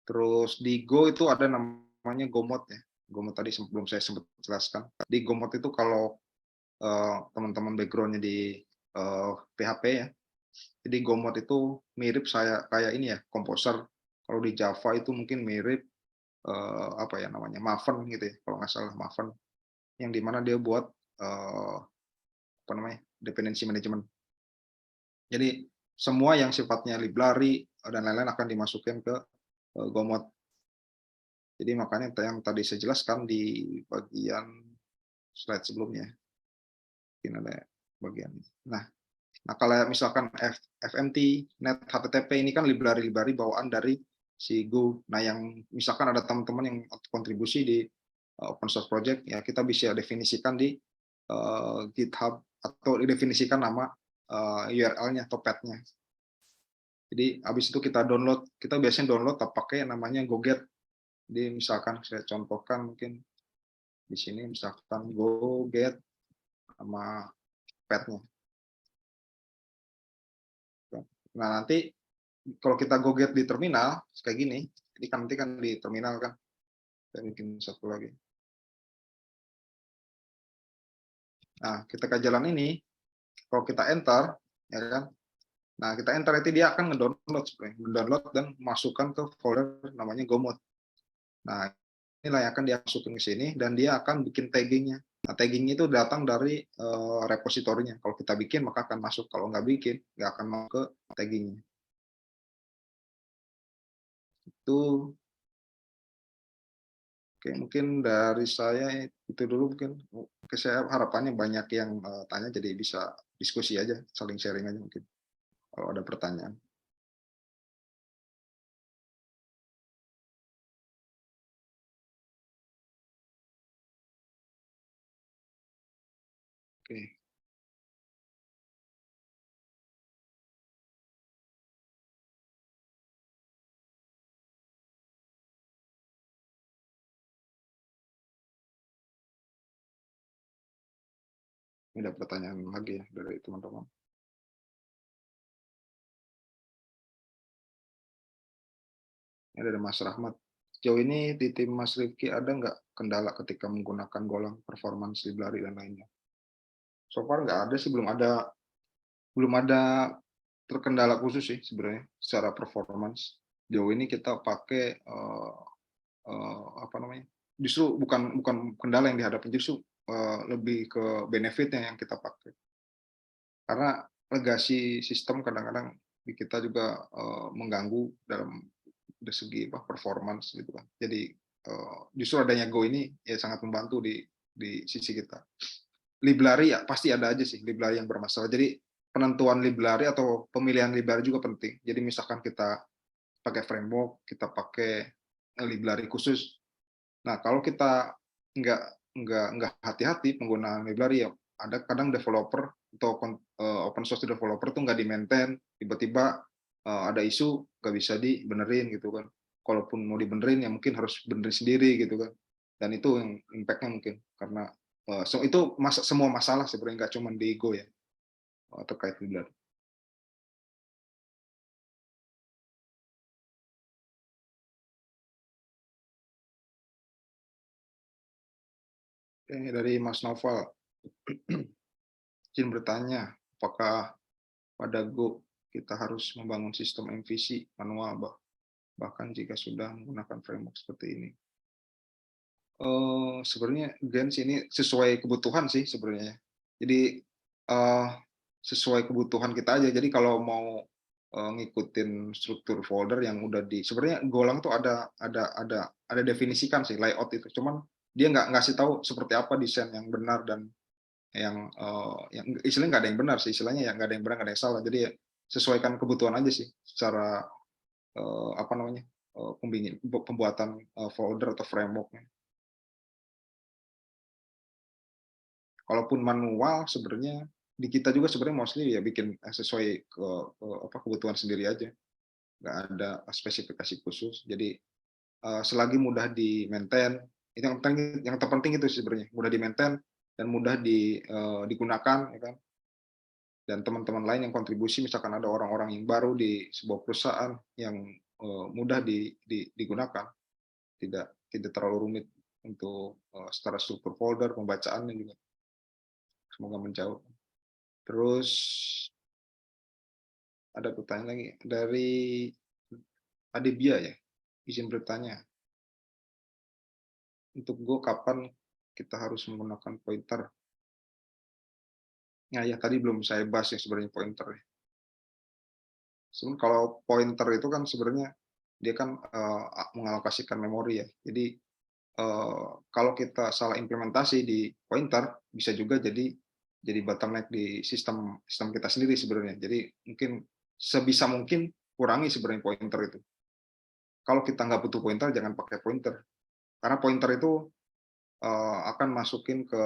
Terus di Go itu ada namanya Go mode ya. Go mode tadi belum saya sempat jelaskan. Di Go mode itu kalau teman-teman background-nya di PHP ya. Jadi Go mode itu mirip kayak ini ya, Composer. Kalau di Java itu mungkin mirip apa ya namanya, Maven gitu ya, kalau nggak salah Maven. Yang dimana dia buat apa namanya, dependency management. Jadi semua yang sifatnya library dan lain-lain akan dimasukkan ke Go mode. Jadi makanya yang tadi saya jelaskan di bagian slide sebelumnya. Mungkin ada bagian ini. Nah, kalau misalkan FMT, Net, HTTP ini kan library bawaan dari si Go. Nah, yang misalkan ada teman-teman yang kontribusi di open source project, ya kita bisa definisikan di GitHub atau didefinisikan nama URL-nya atau path-nya. Jadi habis itu kita download, kita biasanya download pakai namanya GoGet. Jadi misalkan saya contohkan mungkin di sini misalkan GoGet sama path-nya. Nah, nanti kalau kita go get di terminal kayak gini, jadi kan nanti kan di terminal kan, saya bikin satu lagi. Nah, kita ke jalan ini, kalau kita enter, ya kan. Nah, kita enter itu dia akan ngedownload sebenarnya, mendownload dan masukkan ke folder namanya GoMod. Nah, inilah yang akan dia masukin ke sini dan dia akan bikin taggingnya. Nah, tagging itu datang dari repositorinya. Kalau kita bikin maka akan masuk. Kalau nggak bikin, nggak akan masuk ke taggingnya. Itu oke, mungkin dari saya itu dulu mungkin. Oke, saya harapannya banyak yang tanya jadi bisa diskusi aja, saling sharing aja mungkin kalau ada pertanyaan. Oke. Ini ada pertanyaan lagi ya dari teman-teman. Ini dari Mas Rahmat. Sejauh ini di tim Mas Rifki ada nggak kendala ketika menggunakan Golang, performance, library, dan lainnya? So far nggak ada sih, belum ada terkendala khusus sih sebenarnya secara performance. Jauh ini kita pakai apa namanya? Justru bukan bukan kendala yang dihadapi, justru lebih ke benefitnya yang kita pakai. Karena legasi sistem kadang-kadang di kita juga mengganggu dalam dari segi performance gitu kan. Jadi justru adanya Go ini ya sangat membantu di sisi kita. Library ya pasti ada aja sih library yang bermasalah. Jadi penentuan library atau pemilihan library juga penting. Jadi misalkan kita pakai framework, kita pakai library khusus. Nah, kalau kita nggak nggak hati-hati penggunaan library ya ada kadang developer atau open source developer tuh nggak di-maintain, tiba-tiba ada isu nggak bisa dibenerin gitu kan. Kalaupun mau dibenerin ya mungkin harus benerin sendiri gitu kan. Dan itu yang impact-nya mungkin karena so itu semua masalah sebenarnya nggak cuma di Go ya terkait library. Oke, dari Mas Noval, izin bertanya, apakah pada Go kita harus membangun sistem MVC manual, bahkan jika sudah menggunakan framework seperti ini? Sebenarnya Gens ini sesuai kebutuhan sih sebenarnya. Jadi sesuai kebutuhan kita aja. Jadi kalau mau ngikutin struktur folder yang udah sebenarnya Golang tuh ada definisikan sih layout itu. Cuman dia nggak ngasih tahu seperti apa desain yang benar dan yang istilahnya nggak ada yang benar sih, istilahnya ya nggak ada yang benar nggak ada yang salah. Jadi ya sesuaikan kebutuhan aja sih secara apa namanya pembuatan folder atau frameworknya. Kalaupun manual sebenarnya di kita juga sebenarnya mostly ya bikin sesuai kebutuhan sendiri aja, nggak ada spesifikasi khusus. Jadi selagi mudah di maintain, itu yang terpenting itu sebenarnya mudah di maintain dan mudah digunakan, ya kan. Dan teman-teman lain yang kontribusi, misalkan ada orang-orang yang baru di sebuah perusahaan yang mudah digunakan, tidak terlalu rumit untuk secara struktur folder, pembacaannya juga semoga menjauh. Terus ada pertanyaan lagi dari Adibia ya, izin bertanya, untuk Go kapan kita harus menggunakan pointer? Nah ya tadi belum saya bahas ya sebenarnya pointer. Sebenarnya kalau pointer itu kan sebenarnya dia kan mengalokasikan memori ya. Jadi kalau kita salah implementasi di pointer bisa juga jadi bottleneck di sistem kita sendiri sebenarnya. Jadi mungkin sebisa mungkin kurangi sebenarnya pointer itu. Kalau kita nggak butuh pointer jangan pakai pointer. Karena pointer itu akan masukin ke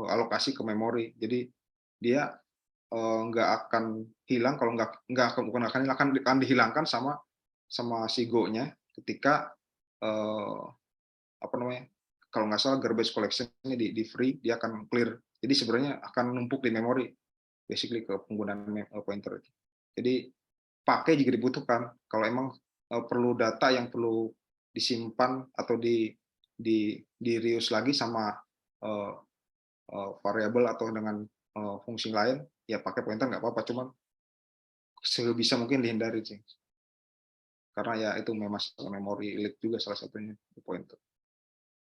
alokasi ke memori. Jadi dia nggak akan hilang kalau nggak akan dihilangkan sama si Go-nya ketika apa namanya, kalau nggak salah garbage collection-nya di free, dia akan clear. Jadi sebenarnya akan numpuk di memori, basically ke penggunaan pointer. Jadi pakai jika dibutuhkan. Kalau emang perlu data yang perlu disimpan atau di reuse lagi sama eh, variabel atau dengan fungsi lain, ya pakai pointer nggak apa-apa. Cuman sebisa mungkin dihindari sih. Karena ya itu memang memori leak juga salah satunya pointer.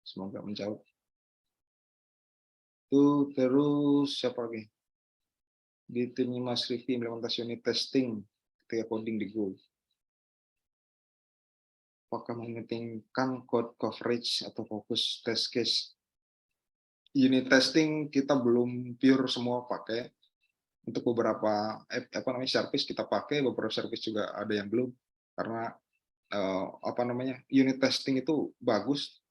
Semoga menjawab. Itu terus siapa lagi? Di tim Mas Rifki implementasi unit testing ketika coding di Go. Apakah mementingkan code coverage atau fokus test case? Unit testing kita belum pure semua pakai. Untuk beberapa service kita pakai, beberapa service juga ada yang belum. Karena unit testing itu bagus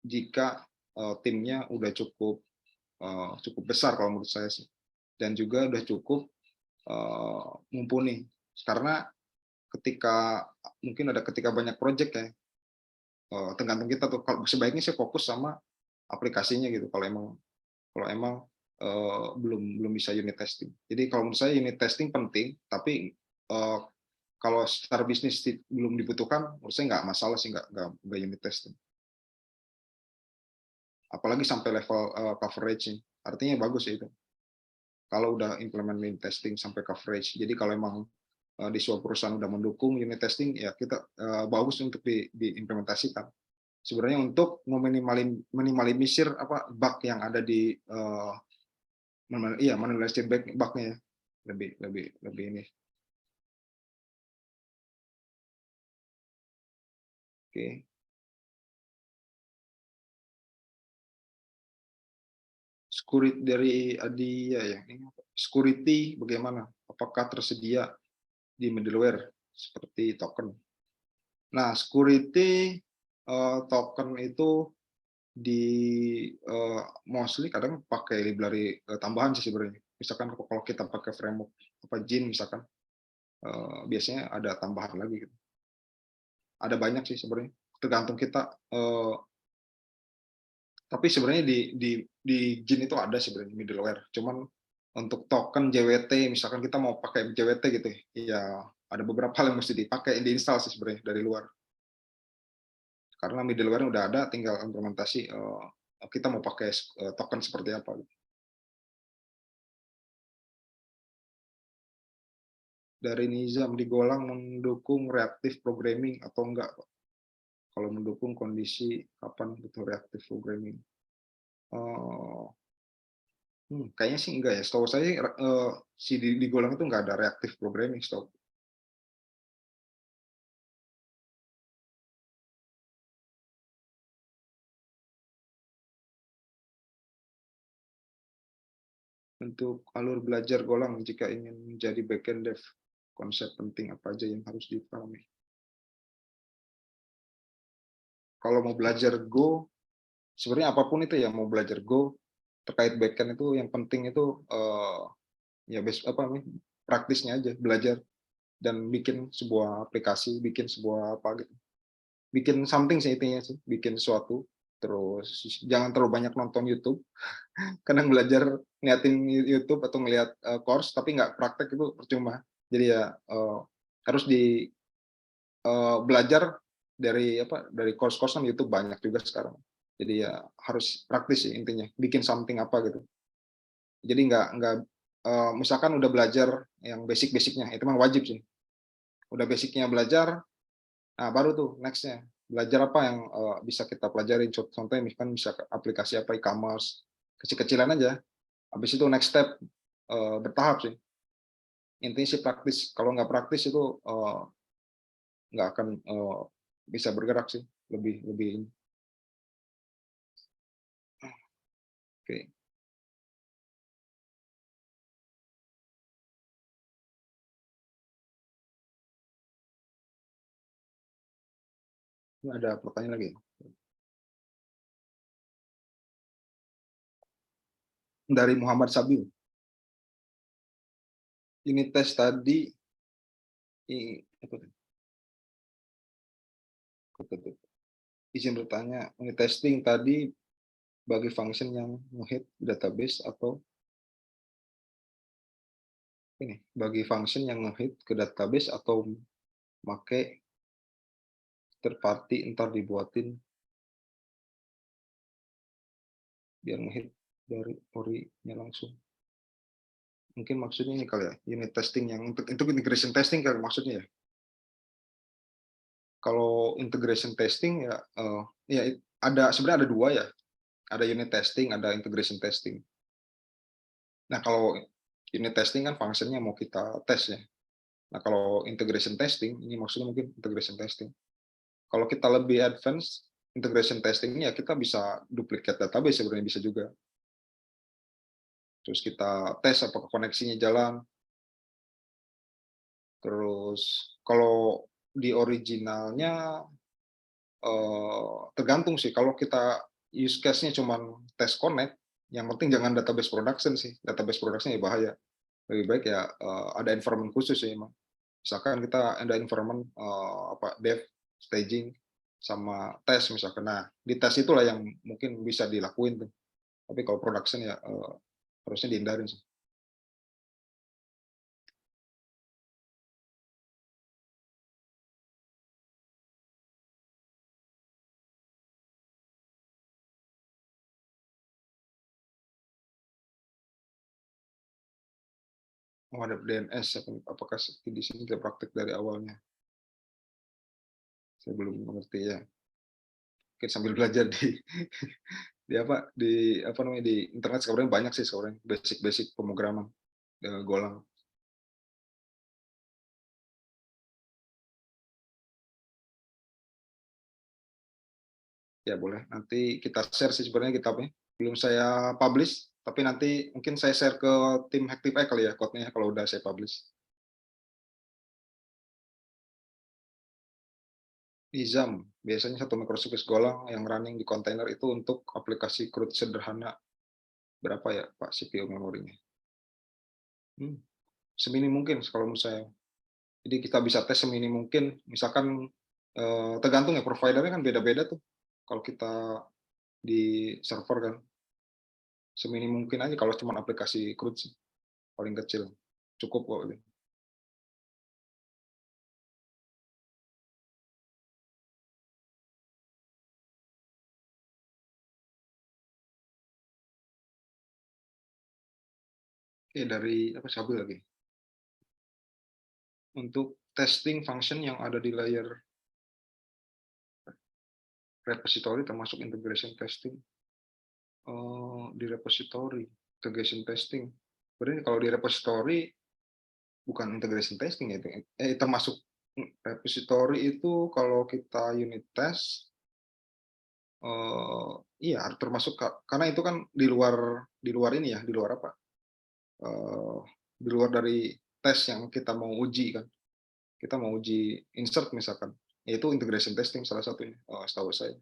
jika timnya udah cukup besar kalau menurut saya sih, dan juga udah cukup mumpuni. Karena ketika banyak project ya, tergantung kita tuh. Kalau sebaiknya sih fokus sama aplikasinya gitu. Kalau emang belum bisa unit testing. Jadi kalau menurut saya unit testing penting, tapi kalau secara bisnis belum dibutuhkan, menurut saya nggak masalah sih nggak unit testing. Apalagi sampai level coverage, artinya bagus ya itu. Kalau udah implement unit testing sampai coverage. Jadi kalau emang di suatu perusahaan udah mendukung unit testing, ya kita bagus untuk diimplementasikan. Sebenarnya untuk meminimalisir bug yang ada di minimalisir bug-nya ya. Lebih ini. Oke. Security dari Adia ya. Security bagaimana? Apakah tersedia di middleware seperti token? Nah, security token itu di mostly kadang pakai library tambahan sih sebenarnya. Misalkan kalau kita pakai framework Jin misalkan, biasanya ada tambahan lagi gitu. Ada banyak sih sebenarnya, tergantung kita. Tapi sebenarnya di Jin itu ada sebenarnya middleware. Cuman untuk token JWT, misalkan kita mau pakai JWT gitu, ya ada beberapa hal yang mesti dipakai, diinstal sih sebenarnya dari luar. Karena middleware udah ada, tinggal implementasi kita mau pakai token seperti apa. Dari Nizam, di Golang mendukung reactive programming atau enggak? Kalau mendukung kondisi kapan butuh reactive programming? Kayaknya sih enggak ya. Setahu saya si di Golang itu enggak ada reactive programming. Setahu. Untuk alur belajar Golang jika ingin menjadi backend dev, konsep penting apa aja yang harus dipahami? Kalau mau belajar Go, sebenarnya apapun itu ya, mau belajar Go terkait backend itu yang penting itu ya praktisnya aja, belajar dan bikin sebuah aplikasi, bikin sebuah apa gitu, bikin something sih intinya sih, bikin sesuatu. Terus jangan terlalu banyak nonton YouTube. Kadang belajar ngeliatin YouTube atau ngeliat course tapi nggak praktek itu percuma. Jadi ya harus belajar dari course-course YouTube banyak juga sekarang. Jadi ya harus praktis sih intinya, bikin something apa gitu. Jadi nggak misalkan udah belajar yang basic-basicnya, itu memang wajib sih. Udah basicnya belajar, nah baru tuh next-nya belajar apa yang bisa kita pelajari. Contohnya misalkan bisa aplikasi apa, e-commerce, kecil-kecilan aja. Habis itu next step bertahap sih. Intinya sih praktis. Kalau nggak praktis itu nggak akan bisa bergerak sih. Lebih. Oke. Ini ada pertanyaan lagi. Dari Muhammad Sabil. Ini tes tadi izin bertanya, unit testing tadi bagi function yang nge-hit database atau ini bagi function yang nge-hit ke database atau make third party ntar dibuatin biar nge-hit dari ori-nya langsung. Mungkin maksudnya ini kali ya, unit testing yang untuk integration testing kali maksudnya ya. Kalau integration testing ya, ya sebenarnya ada dua ya, ada unit testing, ada integration testing. Nah kalau unit testing kan fungsinya mau kita tes ya. Nah kalau integration testing, ini maksudnya mungkin integration testing. Kalau kita lebih advance, integration testing ya kita bisa duplicate database sebenarnya bisa juga. Terus kita tes apakah koneksinya jalan. Terus kalau di originalnya tergantung sih. Kalau kita use case-nya cuma test connect, yang penting jangan database production sih. Database production ya bahaya. Lebih baik ya ada environment khusus sih emang. Misalkan kita ada environment dev, staging, sama tes misalkan. Nah, di tes itulah yang mungkin bisa dilakuin tuh. Tapi kalau production ya harusnya dihindarin sih. Oh, ada DNS, apakah di sini kita praktik dari awalnya? Saya belum mengerti ya. Mungkin sambil belajar di namanya di internet sebenarnya banyak sih sebenarnya basic pemrograman Golang. Ya boleh, nanti kita share sih sebenarnya kitabnya. Belum saya publish, tapi nanti mungkin saya share ke tim Hacktify kali ya code-nya kalau udah saya publish. Izam, biasanya satu microservice Golang yang running di kontainer itu untuk aplikasi CRUD sederhana. Berapa ya Pak CPU memorinya? Semini mungkin kalau menurut saya. Jadi kita bisa tes semini mungkin, misalkan tergantung ya providernya kan beda-beda tuh. Kalau kita di server kan, semini mungkin aja kalau cuma aplikasi CRUD sih, paling kecil. Cukup kok. Oke, dari apa Sabil lagi. Untuk testing function yang ada di layer repository termasuk integration testing. Di repository, integration testing. Berarti kalau di repository bukan integration testing ya itu. Termasuk repository itu kalau kita unit test iya termasuk karena itu kan di luar ini ya, di luar apa? Di luar dari tes yang kita mau uji kan. Kita mau uji insert misalkan. Yaitu integration testing salah satunya, setahu saya.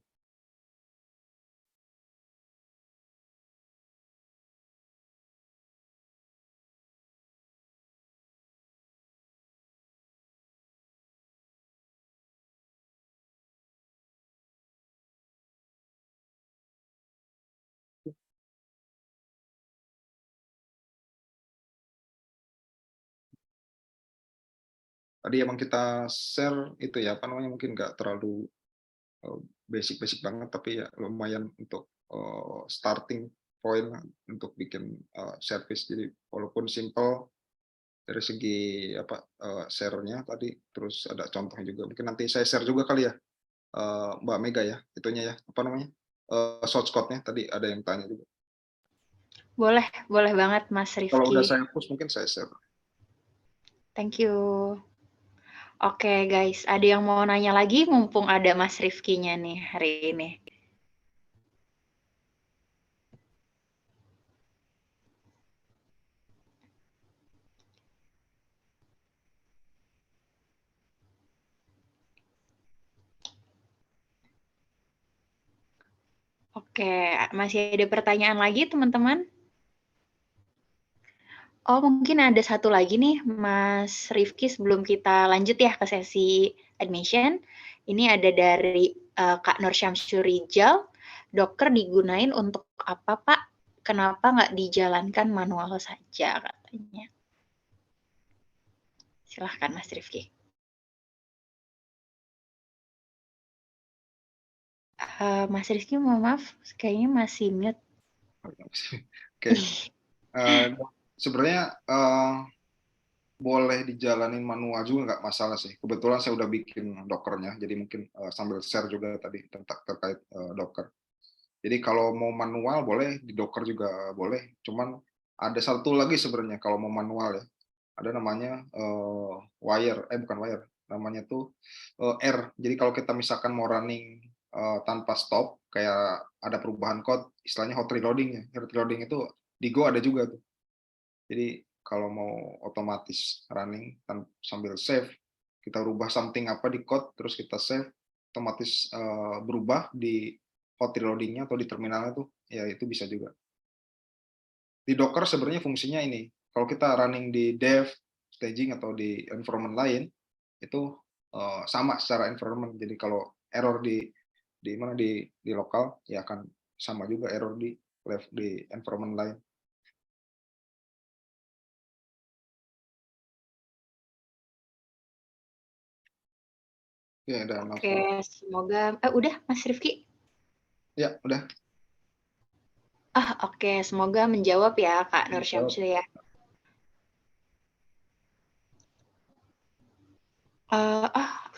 Tadi emang kita share itu ya, apa namanya, mungkin nggak terlalu basic banget, tapi ya lumayan untuk starting point untuk bikin service. Jadi walaupun simple dari segi apa share-nya tadi, terus ada contohnya juga. Mungkin nanti saya share juga kali ya, Mbak Mega ya, itunya ya, apa namanya, source code-nya tadi ada yang tanya juga. Boleh banget Mas Kalau udah Rifki. saya push mungkin saya share. Thank you. Oke guys, ada yang mau nanya lagi mumpung ada Mas Rifkinya nih hari ini. Oke, masih ada pertanyaan lagi teman-teman? Oh, mungkin ada satu lagi nih, Mas Rifki, sebelum kita lanjut ya ke sesi admission. Ini ada dari Kak Nur Syamsurijal. Docker digunain untuk apa, Pak? Kenapa nggak dijalankan manual saja, katanya? Silahkan Mas Rifki. Mas Rifki, mohon maaf, kayaknya masih mute. Oke. Sebenarnya boleh dijalanin manual juga nggak masalah sih. Kebetulan saya udah bikin Dockernya, jadi mungkin sambil share juga tadi tentang terkait Docker. Jadi kalau mau manual boleh, di Docker juga boleh. Cuman ada satu lagi sebenarnya kalau mau manual ya. Ada namanya bukan wire, namanya tuh R. Jadi kalau kita misalkan mau running tanpa stop, kayak ada perubahan code, istilahnya hot reloading ya. Hot reloading itu di Go ada juga tuh. Jadi kalau mau otomatis running sambil save, kita rubah something apa di code, terus kita save, otomatis berubah di hot reloading-nya atau di terminalnya tuh, ya itu bisa juga. Di Docker sebenarnya fungsinya ini, kalau kita running di dev, staging, atau di environment lain, itu sama secara environment. Jadi kalau error di lokal, ya akan sama juga error di environment lain. Ya, ada Oke, semoga udah Mas Rifki? Ya, udah. Oke, semoga menjawab ya Kak Nur Syamsul ya.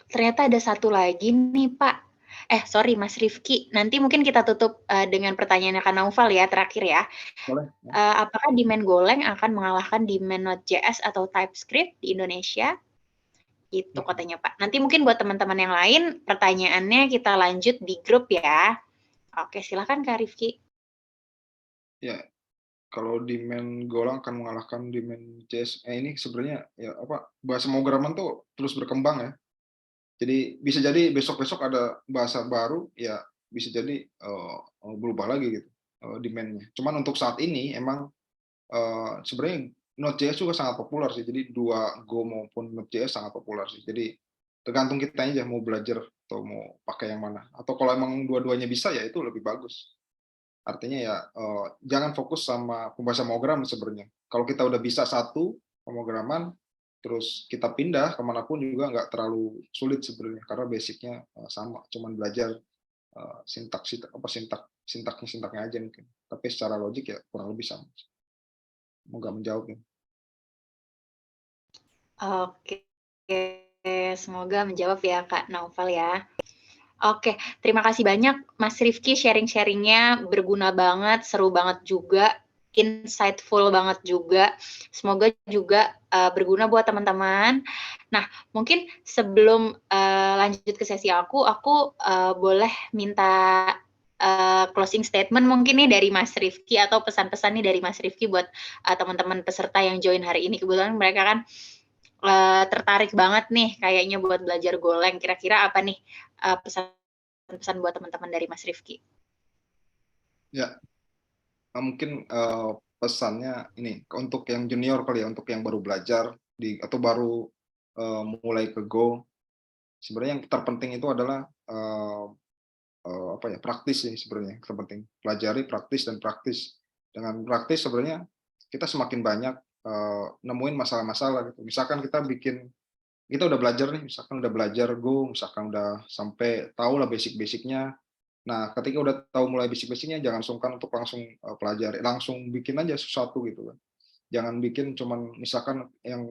Ternyata ada satu lagi nih Pak. Sorry Mas Rifki, nanti mungkin kita tutup dengan pertanyaannya Kak Naufal ya, terakhir ya. Boleh. Apakah daemon Golang akan mengalahkan daemon Node.js atau TypeScript di Indonesia? Itu katanya Pak. Nanti mungkin buat teman-teman yang lain, pertanyaannya kita lanjut di grup ya. Oke, silakan Kak Rifki. Ya, kalau daemon Golang akan mengalahkan daemon JS, ini sebenarnya ya bahasa pemrograman tuh terus berkembang ya. Jadi bisa jadi besok-besok ada bahasa baru, ya bisa jadi berubah lagi gitu daemonnya. Cuman untuk saat ini emang sebenarnya Node.js juga sangat populer sih. Jadi dua Go maupun Node.js sangat populer sih. Jadi tergantung kita aja mau belajar atau mau pakai yang mana. Atau kalau emang dua-duanya bisa ya itu lebih bagus. Artinya ya jangan fokus sama pembahasan pemrograman sebenarnya. Kalau kita udah bisa satu pemrograman, terus kita pindah kemanapun juga nggak terlalu sulit sebenarnya karena basicnya sama, cuman belajar sintaknya aja mungkin. Tapi secara logik ya kurang lebih sama. Semoga menjawab ya. Oke, semoga menjawab ya Kak Naufal ya. Oke, terima kasih banyak Mas Rifki, sharing-sharingnya berguna banget, seru banget juga, insightful banget juga. Semoga juga berguna buat teman-teman. Nah, mungkin sebelum lanjut ke sesi aku boleh minta closing statement mungkin nih dari Mas Rifki atau pesan-pesan nih dari Mas Rifki buat teman-teman peserta yang join hari ini. Kebetulan mereka kan tertarik banget nih kayaknya buat belajar Golang. Kira-kira apa nih pesan-pesan buat teman-teman dari Mas Rifki? Ya, mungkin pesannya ini untuk yang junior kali ya, untuk yang baru belajar atau baru mulai ke Go. Sebenarnya yang terpenting itu adalah praktis sih sebenarnya. Terpenting pelajari praktis dan praktis. Dengan praktis sebenarnya kita semakin banyak nemuin masalah-masalah gitu. Misalkan kita udah belajar nih, misalkan udah belajar Go, misalkan udah sampai tahu lah basic-basicnya. Nah, ketika udah tahu mulai basic-basicnya, jangan sungkan untuk langsung pelajari, langsung bikin aja sesuatu gitu kan. Jangan bikin cuman misalkan yang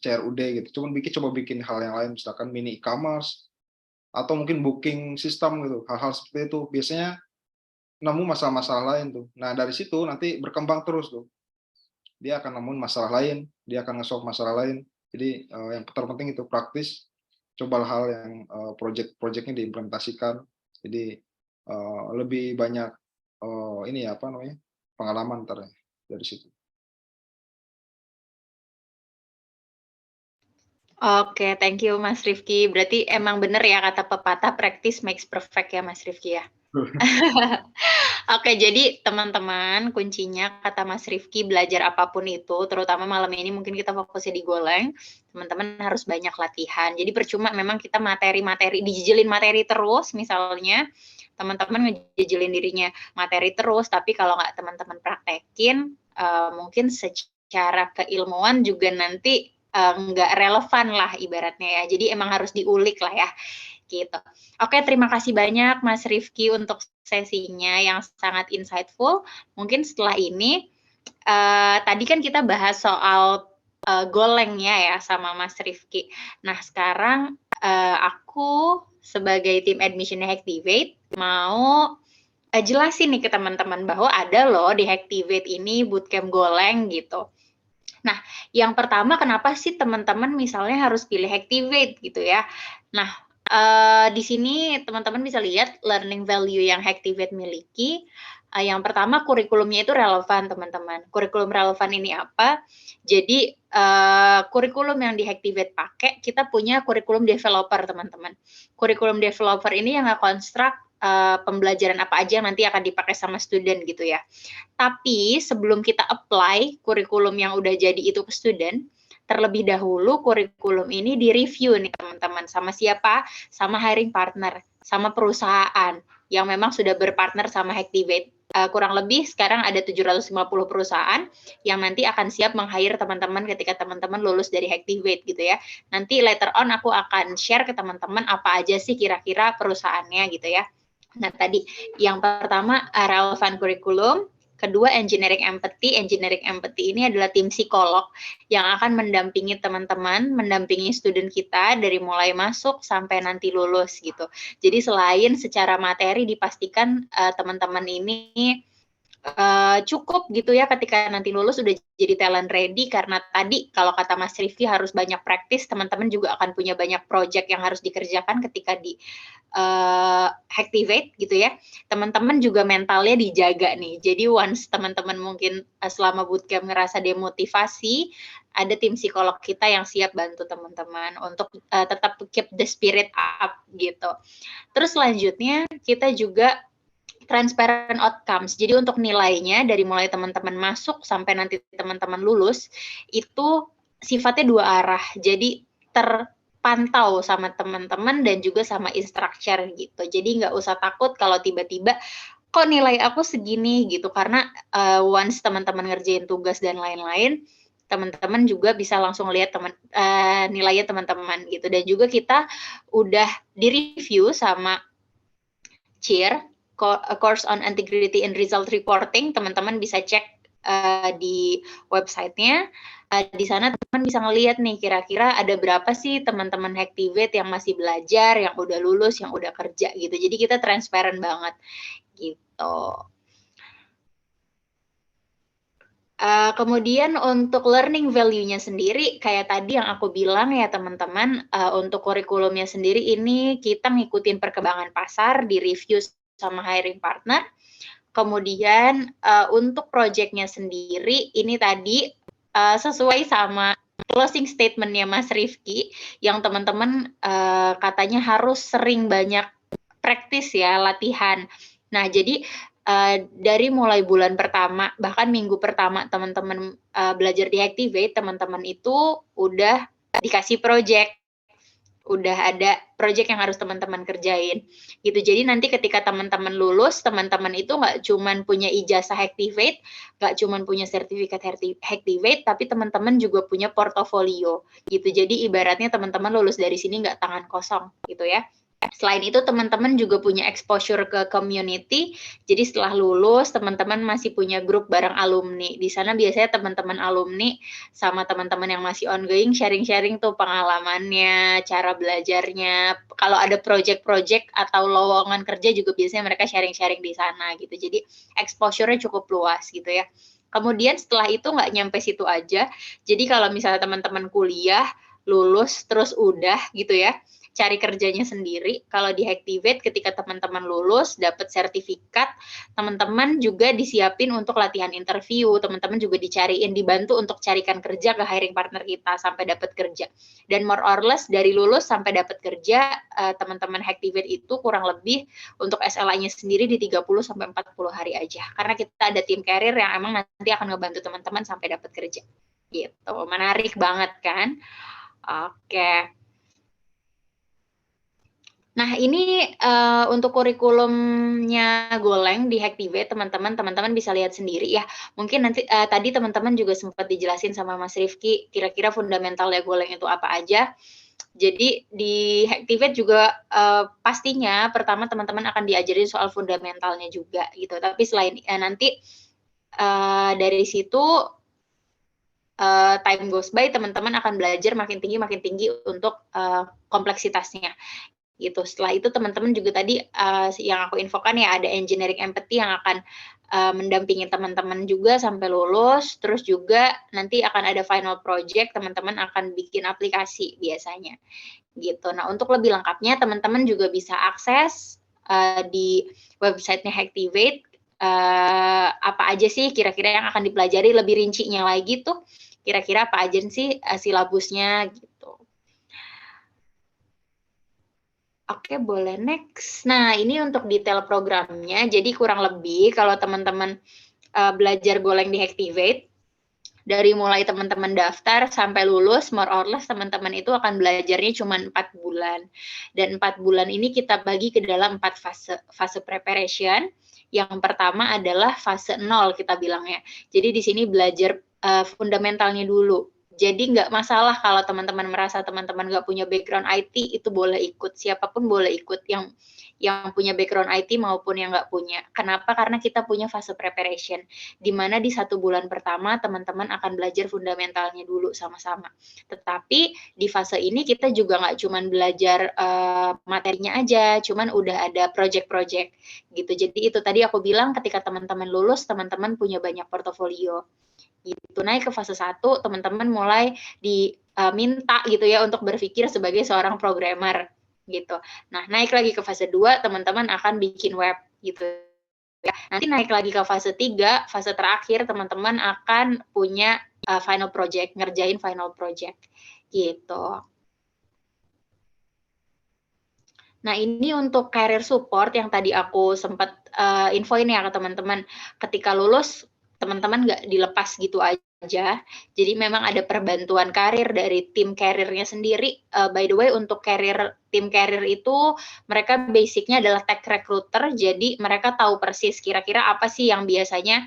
CRUD gitu, coba bikin hal yang lain, misalkan mini e-commerce atau mungkin booking sistem gitu, hal-hal seperti itu. Biasanya nemu masalah-masalah lain tuh. Nah, dari situ nanti berkembang terus tuh. Dia akan nemuin masalah lain, dia akan nge-solve masalah lain. Jadi yang terpenting itu praktis, coba hal yang project-projectnya diimplementasikan. Jadi lebih banyak pengalaman ntar dari situ. Oke, thank you Mas Rifki. Berarti emang bener ya kata pepatah, practice makes perfect ya Mas Rifki ya. Oke, jadi teman-teman kuncinya kata Mas Rifki belajar apapun itu, terutama malam ini mungkin kita fokusnya di Golang, teman-teman harus banyak latihan. Jadi percuma memang kita dijejelin materi terus misalnya, teman-teman ngejejelin dirinya materi terus, tapi kalau nggak teman-teman praktekin, mungkin secara keilmuan juga nanti nggak relevan lah ibaratnya ya. Jadi emang harus diulik lah ya, gitu. Oke, terima kasih banyak Mas Rifki untuk sesinya yang sangat insightful. Mungkin setelah ini, tadi kan kita bahas soal golengnya ya sama Mas Rifki. Nah, sekarang aku sebagai tim admission Hacktivate mau jelasin nih ke teman-teman bahwa ada loh di Hacktivate ini bootcamp goleng gitu. Nah, yang pertama kenapa sih teman-teman misalnya harus pilih Hacktivate gitu ya. Nah, di sini teman-teman bisa lihat learning value yang Hacktivate miliki. Yang pertama kurikulumnya itu relevan teman-teman. Kurikulum relevan ini apa? Jadi kurikulum yang di Hacktivate pakai, kita punya kurikulum developer teman-teman. Kurikulum developer ini yang nge-construct pembelajaran apa aja yang nanti akan dipakai sama student gitu ya. Tapi sebelum kita apply kurikulum yang udah jadi itu ke student, terlebih dahulu kurikulum ini di-review nih teman-teman. Sama siapa? Sama hiring partner, sama perusahaan yang memang sudah berpartner sama Hacktivate. Kurang lebih sekarang ada 750 perusahaan yang nanti akan siap meng-hire teman-teman ketika teman-teman lulus dari Hacktivate gitu ya. Nanti later on aku akan share ke teman-teman apa aja sih kira-kira perusahaannya gitu ya. Nah, tadi yang pertama relevan kurikulum, kedua engineering empathy. Engineering empathy ini adalah tim psikolog yang akan mendampingi teman-teman, mendampingi student kita dari mulai masuk sampai nanti lulus gitu. Jadi selain secara materi dipastikan teman-teman ini cukup gitu ya ketika nanti lulus udah jadi talent ready, karena tadi kalau kata Mas Rifki harus banyak praktis, teman-teman juga akan punya banyak project yang harus dikerjakan ketika di Hacktivate gitu ya. Teman-teman juga mentalnya dijaga nih. Jadi once teman-teman mungkin selama bootcamp ngerasa demotivasi, ada tim psikolog kita yang siap bantu teman-teman untuk tetap keep the spirit up gitu. Terus selanjutnya kita juga transparent outcomes. Jadi untuk nilainya dari mulai teman-teman masuk sampai nanti teman-teman lulus itu sifatnya dua arah. Jadi terpantau sama teman-teman dan juga sama instructor gitu. Jadi nggak usah takut kalau tiba-tiba kok nilai aku segini gitu, karena once teman-teman ngerjain tugas dan lain-lain, teman-teman juga bisa langsung lihat nilainya teman-teman gitu. Dan juga kita udah di-review sama CHIR, Course on Integrity and Result Reporting. Teman-teman bisa cek di websitenya. Di sana teman bisa ngelihat nih kira-kira ada berapa sih teman-teman Hacktivate yang masih belajar, yang udah lulus, yang udah kerja gitu. Jadi kita transparan banget gitu. Kemudian untuk learning value-nya sendiri, kayak tadi yang aku bilang ya teman-teman, untuk kurikulumnya sendiri ini kita ngikutin perkembangan pasar, di-review sama hiring partner. Kemudian untuk project-nya sendiri, ini tadi sesuai sama closing statement-nya Mas Rifki, yang teman-teman katanya harus sering banyak praktis ya, latihan. Nah, jadi dari mulai bulan pertama, bahkan minggu pertama teman-teman belajar di Hacktivate, teman-teman itu udah dikasih project, udah ada project yang harus teman-teman kerjain gitu. Jadi nanti ketika teman-teman lulus, teman-teman itu nggak cuman punya ijazah Hacktivate, nggak cuman punya sertifikat Hacktivate, tapi teman-teman juga punya portofolio gitu. Jadi ibaratnya teman-teman lulus dari sini nggak tangan kosong gitu ya. Selain itu teman-teman juga punya exposure ke community. Jadi setelah lulus teman-teman masih punya grup bareng alumni. Di sana biasanya teman-teman alumni sama teman-teman yang masih ongoing sharing-sharing tuh pengalamannya, cara belajarnya. Kalau ada project-project atau lowongan kerja juga biasanya mereka sharing-sharing di sana gitu. Jadi exposure-nya cukup luas gitu ya. Kemudian setelah itu nggak nyampe situ aja. Jadi kalau misalnya teman-teman kuliah, lulus terus udah gitu ya, cari kerjanya sendiri. Kalau di Hacktivate ketika teman-teman lulus dapat sertifikat, teman-teman juga disiapin untuk latihan interview, teman-teman juga dibantu untuk carikan kerja ke hiring partner kita sampai dapat kerja. Dan more or less dari lulus sampai dapat kerja, teman-teman Hacktivate itu kurang lebih untuk SLA-nya sendiri di 30 sampai 40 hari aja. Karena kita ada tim career yang emang nanti akan ngebantu teman-teman sampai dapat kerja. Gitu. Menarik banget kan? Oke. Nah, ini untuk kurikulumnya Goleng di Hacktivate teman-teman bisa lihat sendiri ya. Mungkin nanti tadi teman-teman juga sempat dijelasin sama Mas Rifki kira-kira fundamentalnya Goleng itu apa aja. Jadi di Hacktivate juga pastinya pertama teman-teman akan diajarin soal fundamentalnya juga gitu. Tapi selain nanti dari situ time goes by teman-teman akan belajar makin tinggi untuk kompleksitasnya gitu. Setelah itu teman-teman juga tadi yang aku infokan ya ada engineering empathy yang akan mendampingi teman-teman juga sampai lulus. Terus juga nanti akan ada final project, teman-teman akan bikin aplikasi biasanya gitu. Nah, untuk lebih lengkapnya teman-teman juga bisa akses di websitenya Hacktivate apa aja sih kira-kira yang akan dipelajari lebih rincinya lagi tuh kira-kira apa aja sih silabusnya gitu. Oke, boleh next. Nah, ini untuk detail programnya. Jadi kurang lebih kalau teman-teman belajar Goleng di Hacktivate, dari mulai teman-teman daftar sampai lulus, more or less teman-teman itu akan belajarnya cuma 4 bulan. Dan 4 bulan ini kita bagi ke dalam 4 fase. Fase preparation, yang pertama adalah fase 0 kita bilangnya. Jadi di sini belajar fundamentalnya dulu. Jadi nggak masalah kalau teman-teman merasa teman-teman nggak punya background IT, itu boleh ikut. Siapapun boleh ikut yang punya background IT maupun yang nggak punya. Kenapa? Karena kita punya fase preparation, di mana di 1 bulan pertama teman-teman akan belajar fundamentalnya dulu sama-sama. Tetapi di fase ini kita juga nggak cuman belajar materinya aja, cuman udah ada project-project gitu. Jadi itu tadi aku bilang ketika teman-teman lulus, teman-teman punya banyak portofolio. Gitu. Naik ke fase 1, teman-teman mulai diminta gitu ya untuk berpikir sebagai seorang programmer gitu. Nah, naik lagi ke fase 2, teman-teman akan bikin web gitu ya. Nanti naik lagi ke fase 3, fase terakhir teman-teman akan punya final project, ngerjain final project gitu. Nah, ini untuk career support yang tadi aku sempat infoin ya ke teman-teman. Ketika lulus, teman-teman nggak dilepas gitu aja. Jadi memang ada perbantuan karir dari tim karirnya sendiri. By the way, untuk tim karir itu mereka basicnya adalah tech recruiter. Jadi mereka tahu persis kira-kira apa sih yang biasanya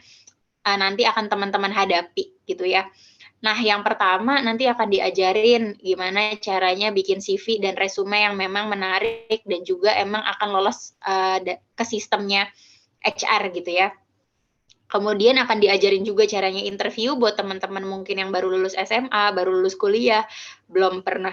nanti akan teman-teman hadapi gitu ya. Nah, yang pertama nanti akan diajarin gimana caranya bikin CV dan resume yang memang menarik dan juga emang akan lolos ke sistemnya HR gitu ya. Kemudian akan diajarin juga caranya interview buat teman-teman mungkin yang baru lulus SMA, baru lulus kuliah, belum pernah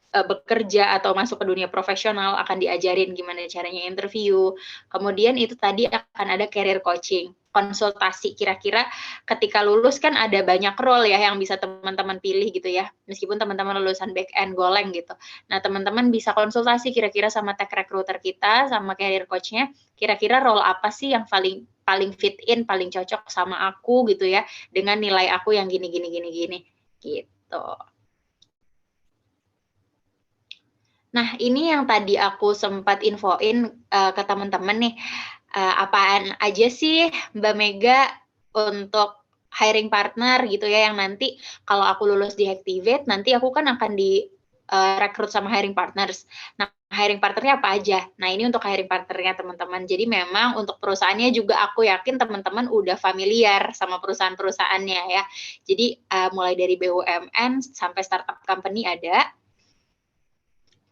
bekerja atau masuk ke dunia profesional, akan diajarin gimana caranya interview. Kemudian itu tadi akan ada career coaching, konsultasi kira-kira ketika lulus kan ada banyak role ya yang bisa teman-teman pilih gitu ya, meskipun teman-teman lulusan back end Goleng gitu. Nah, teman-teman bisa konsultasi kira-kira sama tech recruiter kita, sama career coach-nya, kira-kira role apa sih yang paling fit in, paling cocok sama aku gitu ya, dengan nilai aku yang gini gitu. Nah, ini yang tadi aku sempat infoin ke teman-teman nih, apaan aja sih Mbak Mega untuk hiring partner gitu ya, yang nanti kalau aku lulus di Hacktivate, nanti aku kan akan rekrut sama hiring partners. Nah, hiring partnernya apa aja? Nah, ini untuk hiring partnernya teman-teman. Jadi memang untuk perusahaannya juga aku yakin teman-teman udah familiar sama perusahaan-perusahaannya ya. Jadi mulai dari BUMN sampai startup company ada.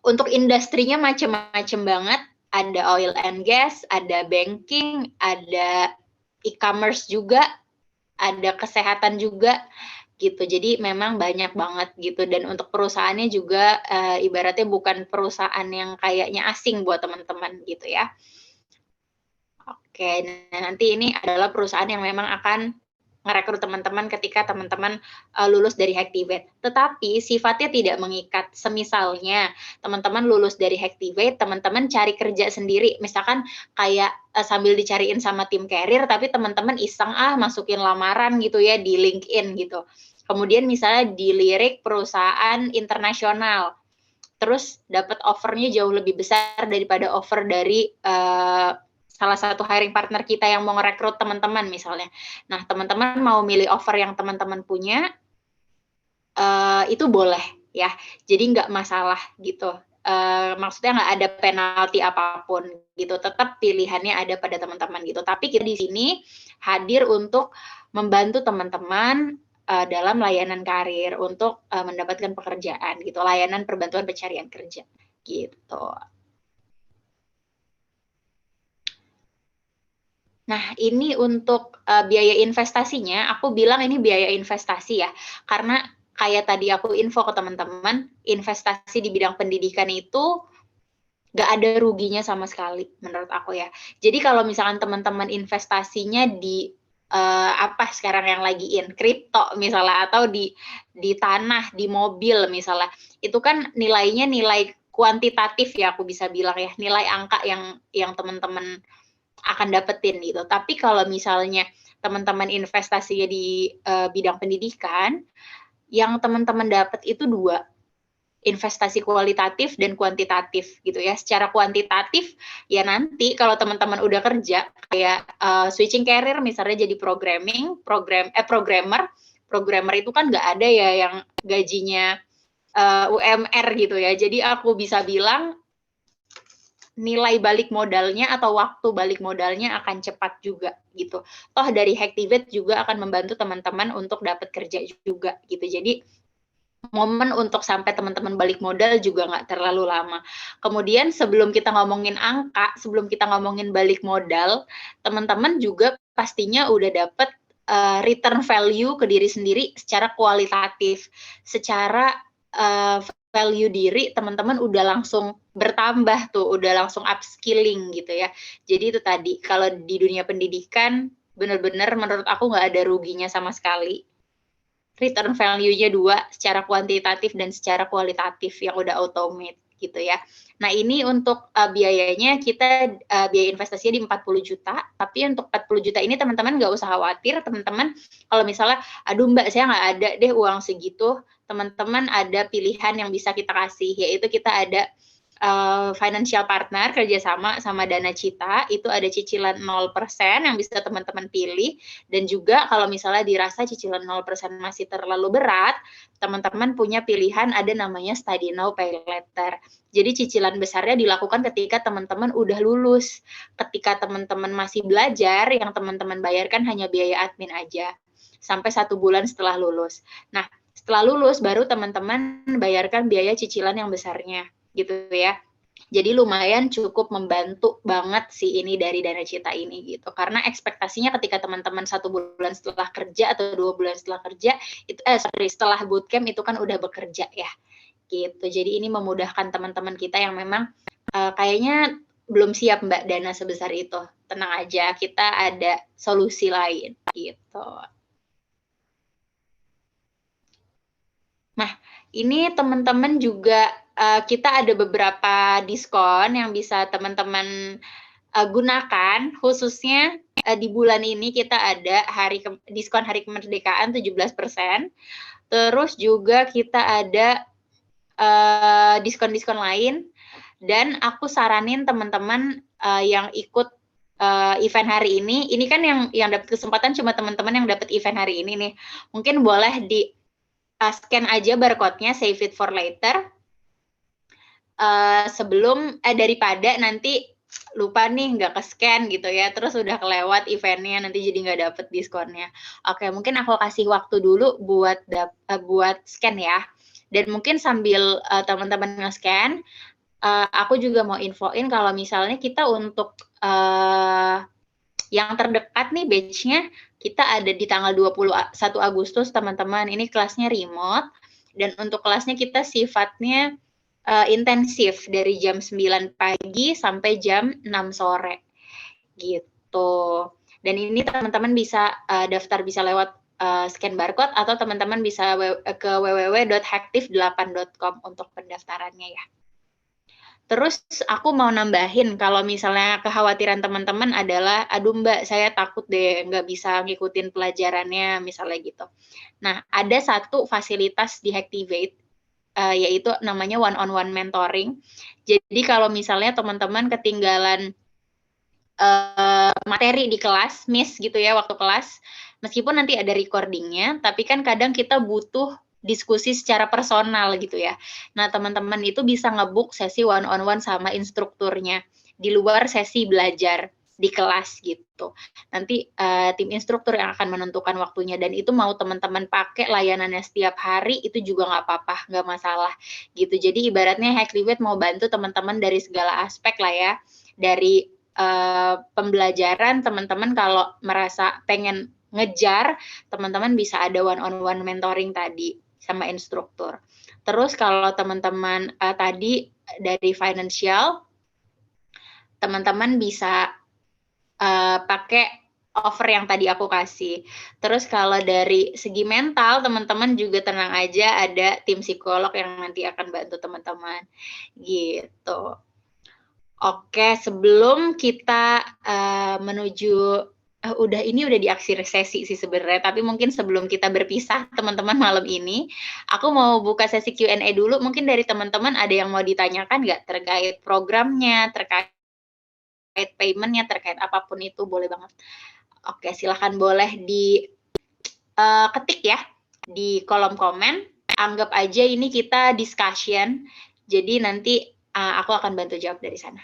Untuk industrinya macam-macam banget, ada oil and gas, ada banking, ada e-commerce juga, ada kesehatan juga, gitu. Jadi memang banyak banget gitu dan untuk perusahaannya juga ibaratnya bukan perusahaan yang kayaknya asing buat teman-teman gitu ya. Oke, nah nanti ini adalah perusahaan yang memang akan ngerekrut teman-teman ketika teman-teman lulus dari Hacktivate. Tetapi sifatnya tidak mengikat. Semisalnya teman-teman lulus dari Hacktivate, teman-teman cari kerja sendiri. Misalkan kayak sambil dicariin sama tim karir, tapi teman-teman iseng masukin lamaran gitu ya di LinkedIn gitu. Kemudian misalnya dilirik perusahaan internasional, terus dapat offernya jauh lebih besar daripada offer dari salah satu hiring partner kita yang mau ngerekrut teman-teman misalnya. Nah, teman-teman mau milih offer yang teman-teman punya, itu boleh ya. Jadi nggak masalah gitu. maksudnya nggak ada penalti apapun gitu, tetap pilihannya ada pada teman-teman gitu. Tapi kita di sini hadir untuk membantu teman-teman dalam layanan karir untuk mendapatkan pekerjaan gitu, layanan perbantuan pencarian kerja gitu. Nah, ini untuk biaya investasinya, aku bilang ini biaya investasi ya, karena kayak tadi aku info ke teman-teman, investasi di bidang pendidikan itu nggak ada ruginya sama sekali menurut aku ya. Jadi kalau misalkan teman-teman investasinya di apa sekarang yang lagi in kripto misalnya, atau di tanah, di mobil misalnya, itu kan nilainya nilai kuantitatif ya, aku bisa bilang ya, nilai angka yang teman-teman akan dapetin gitu. Tapi kalau misalnya teman-teman investasinya di bidang pendidikan, yang teman-teman dapat itu dua, investasi kualitatif dan kuantitatif gitu ya. Secara kuantitatif ya nanti kalau teman-teman udah kerja kayak switching career misalnya jadi programmer itu kan nggak ada ya yang gajinya UMR gitu ya. Jadi aku bisa bilang nilai balik modalnya atau waktu balik modalnya akan cepat juga gitu. Toh dari Hacktivate juga akan membantu teman-teman untuk dapat kerja juga gitu. Jadi momen untuk sampai teman-teman balik modal juga nggak terlalu lama. Kemudian sebelum kita ngomongin angka, sebelum kita ngomongin balik modal, teman-teman juga pastinya udah dapat return value ke diri sendiri secara kualitatif, secara value diri teman-teman udah langsung bertambah tuh, udah langsung upskilling gitu ya. Jadi itu tadi, kalau di dunia pendidikan benar-benar menurut aku nggak ada ruginya sama sekali. Return value-nya dua, secara kuantitatif dan secara kualitatif yang udah automate gitu ya. Nah ini untuk biayanya kita biaya investasinya di 40 juta, tapi untuk 40 juta ini teman-teman nggak usah khawatir, teman-teman kalau misalnya, aduh Mbak saya nggak ada deh uang segitu, teman-teman ada pilihan yang bisa kita kasih, yaitu kita ada financial partner kerjasama sama Dana Cita, itu ada cicilan 0% yang bisa teman-teman pilih, dan juga kalau misalnya dirasa cicilan 0% masih terlalu berat, teman-teman punya pilihan ada namanya Study Now Pay Later. Jadi cicilan besarnya dilakukan ketika teman-teman udah lulus. Ketika teman-teman masih belajar, yang teman-teman bayarkan hanya biaya admin aja sampai 1 bulan setelah lulus. Nah, setelah lulus baru teman-teman bayarkan biaya cicilan yang besarnya gitu ya. Jadi lumayan cukup membantu banget sih ini dari Dana Cita ini gitu. Karena ekspektasinya ketika teman-teman 1 bulan setelah kerja atau 2 bulan setelah kerja, itu setelah bootcamp itu kan udah bekerja ya. Gitu. Jadi ini memudahkan teman-teman kita yang memang kayaknya belum siap Mbak dana sebesar itu. Tenang aja, kita ada solusi lain gitu. Nah, ini teman-teman juga kita ada beberapa diskon yang bisa teman-teman gunakan, khususnya di bulan ini kita ada diskon hari kemerdekaan 17%, terus juga kita ada diskon-diskon lain, dan aku saranin teman-teman yang ikut event hari ini kan yang dapat kesempatan cuma teman-teman yang dapat event hari ini nih, mungkin boleh di scan aja barcode-nya, save it for later, sebelum daripada nanti lupa nih nggak ke-scan gitu ya, terus udah kelewat eventnya, nanti jadi nggak dapet diskonnya. Oke, mungkin aku kasih waktu dulu buat scan ya. Dan mungkin sambil teman-teman nge-scan, aku juga mau infoin kalau misalnya kita untuk yang terdekat nih batch-nya, kita ada di tanggal 21 Agustus teman-teman, ini kelasnya remote, dan untuk kelasnya kita sifatnya intensif dari jam 9 pagi sampai jam 6 sore gitu. Dan ini teman-teman bisa daftar bisa lewat scan barcode, atau teman-teman bisa ke www.hacktiv8.com untuk pendaftarannya ya. Terus aku mau nambahin kalau misalnya kekhawatiran teman-teman adalah, aduh Mbak saya takut deh nggak bisa ngikutin pelajarannya misalnya gitu. Nah ada satu fasilitas di Hacktivate, yaitu namanya one-on-one mentoring. Jadi kalau misalnya teman-teman ketinggalan materi di kelas, miss gitu ya waktu kelas, meskipun nanti ada recordingnya, tapi kan kadang kita butuh diskusi secara personal gitu ya. Nah, teman-teman itu bisa nge-book sesi one-on-one sama instrukturnya di luar sesi belajar di kelas gitu. Nanti tim instruktur yang akan menentukan waktunya, dan itu mau teman-teman pakai layanannya setiap hari itu juga nggak apa-apa, nggak masalah gitu. Jadi ibaratnya Hacktivate mau bantu teman-teman dari segala aspek lah ya, dari pembelajaran. Teman-teman kalau merasa pengen ngejar, teman-teman bisa ada one-on-one mentoring tadi sama instruktur. Terus kalau teman-teman tadi dari financial, teman-teman bisa pakai offer yang tadi aku kasih. Terus kalau dari segi mental, teman-teman juga tenang aja, ada tim psikolog yang nanti akan bantu teman-teman gitu. Oke, sebelum kita menuju ini udah di akhir sesi sih sebenarnya, tapi mungkin sebelum kita berpisah teman-teman malam ini, aku mau buka sesi Q&A dulu. Mungkin dari teman-teman ada yang mau ditanyakan nggak terkait programnya, terkait payment-nya, terkait apapun itu, boleh banget. Oke, silahkan boleh ketik ya di kolom komen. Anggap aja ini kita discussion, jadi nanti aku akan bantu jawab dari sana.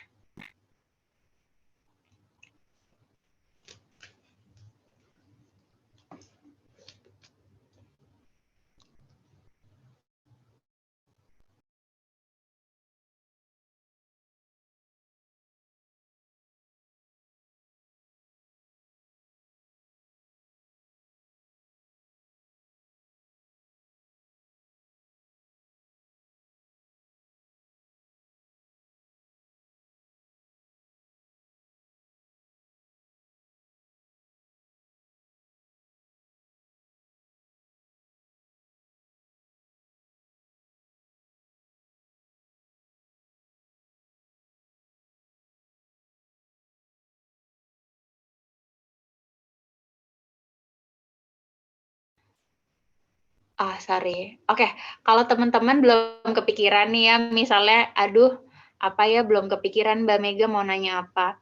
Sorry. Oke, kalau teman-teman belum kepikiran nih ya, misalnya, aduh, apa ya, belum kepikiran Mbak Mega mau nanya apa.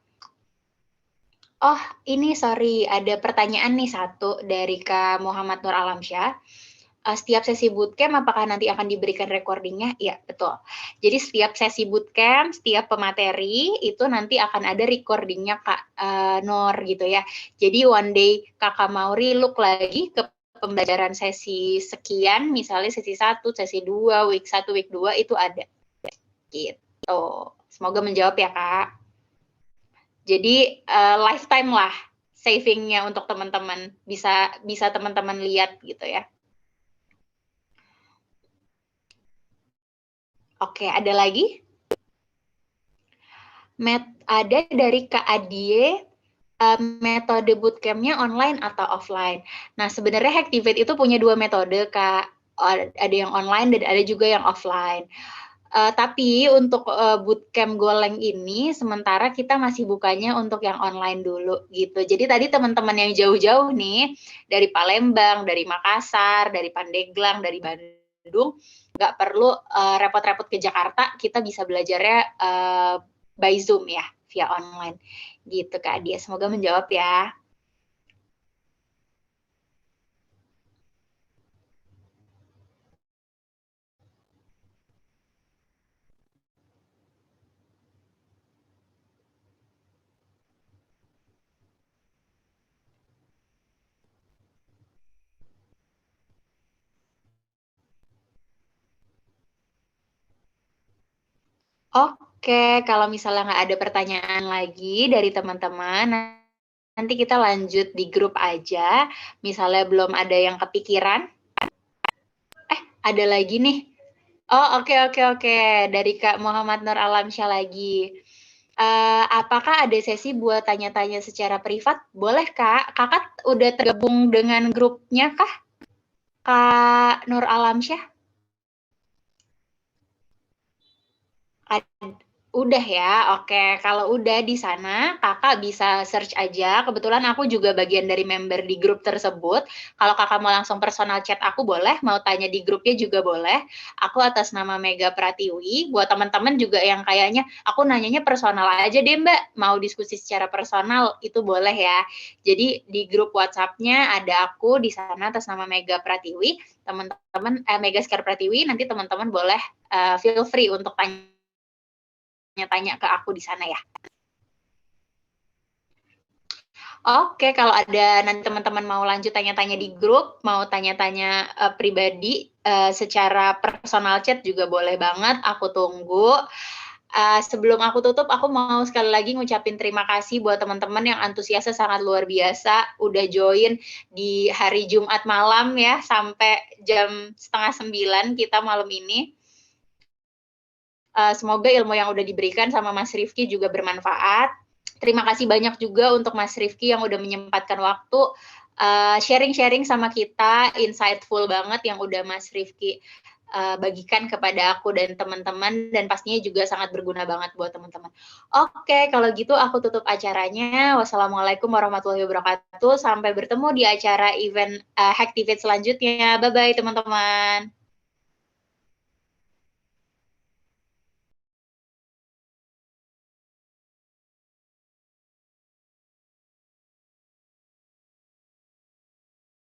Oh, ini sorry, ada pertanyaan nih satu dari Kak Muhammad Nur Alamsyah. Setiap sesi bootcamp apakah nanti akan diberikan recordingnya? Iya, betul. Jadi setiap sesi bootcamp, setiap pemateri itu nanti akan ada recordingnya Kak Nur gitu ya. Jadi one day Kakak mau relook lagi ke pembelajaran sesi sekian, misalnya sesi 1, sesi 2, week 1, week 2 itu ada. Gitu. Semoga menjawab ya Kak. Jadi lifetime lah savingnya untuk teman-teman, bisa teman-teman lihat gitu ya. Oke, ada lagi? Ada dari Kak Adie, metode bootcamp-nya online atau offline. Nah, sebenarnya Hacktivate itu punya 2 metode, Kak. Ada yang online dan ada juga yang offline. Tapi untuk bootcamp Goleng ini, sementara kita masih bukanya untuk yang online dulu, gitu. Jadi tadi teman-teman yang jauh-jauh nih, dari Palembang, dari Makassar, dari Pandeglang, dari Bandung, nggak perlu repot-repot ke Jakarta, kita bisa belajarnya by Zoom ya, via online. Gitu Kak Dia, semoga menjawab ya. Oke, kalau misalnya nggak ada pertanyaan lagi dari teman-teman, nanti kita lanjut di grup aja. Misalnya belum ada yang kepikiran. Ada lagi nih. Oh, oke. Dari Kak Muhammad Nur Alamsyah lagi. Apakah ada sesi buat tanya-tanya secara privat? Boleh, Kak. Kakak udah tergabung dengan grupnya kah? Kak Nur Alamsyah? Udah ya, oke. Kalau udah di sana, Kakak bisa search aja. Kebetulan aku juga bagian dari member di grup tersebut. Kalau Kakak mau langsung personal chat aku boleh, mau tanya di grupnya juga boleh. Aku atas nama Mega Pratiwi. Buat teman-teman juga yang kayaknya, aku nanyanya personal aja deh Mbak, mau diskusi secara personal, itu boleh ya. Jadi di grup WhatsApp-nya ada aku di sana atas nama Mega Pratiwi. Teman-teman, Mega Sekar Pratiwi, nanti teman-teman boleh feel free untuk tanya ke aku di sana ya. Oke, kalau ada nanti teman-teman mau lanjut tanya-tanya di grup, mau tanya-tanya pribadi secara personal chat juga boleh banget, aku tunggu. Sebelum aku tutup, aku mau sekali lagi ngucapin terima kasih buat teman-teman yang antusiasnya sangat luar biasa, udah join di hari Jumat malam ya, sampai jam 8:30 kita malam ini. Semoga ilmu yang udah diberikan sama Mas Rifki juga bermanfaat. Terima kasih banyak juga untuk Mas Rifki yang udah menyempatkan waktu sharing-sharing sama kita, insightful banget yang udah Mas Rifki bagikan kepada aku dan teman-teman, dan pastinya juga sangat berguna banget buat teman-teman. Oke, kalau gitu aku tutup acaranya. Wassalamualaikum warahmatullahi wabarakatuh. Sampai bertemu di acara event Hacktivate selanjutnya. Bye-bye teman-teman.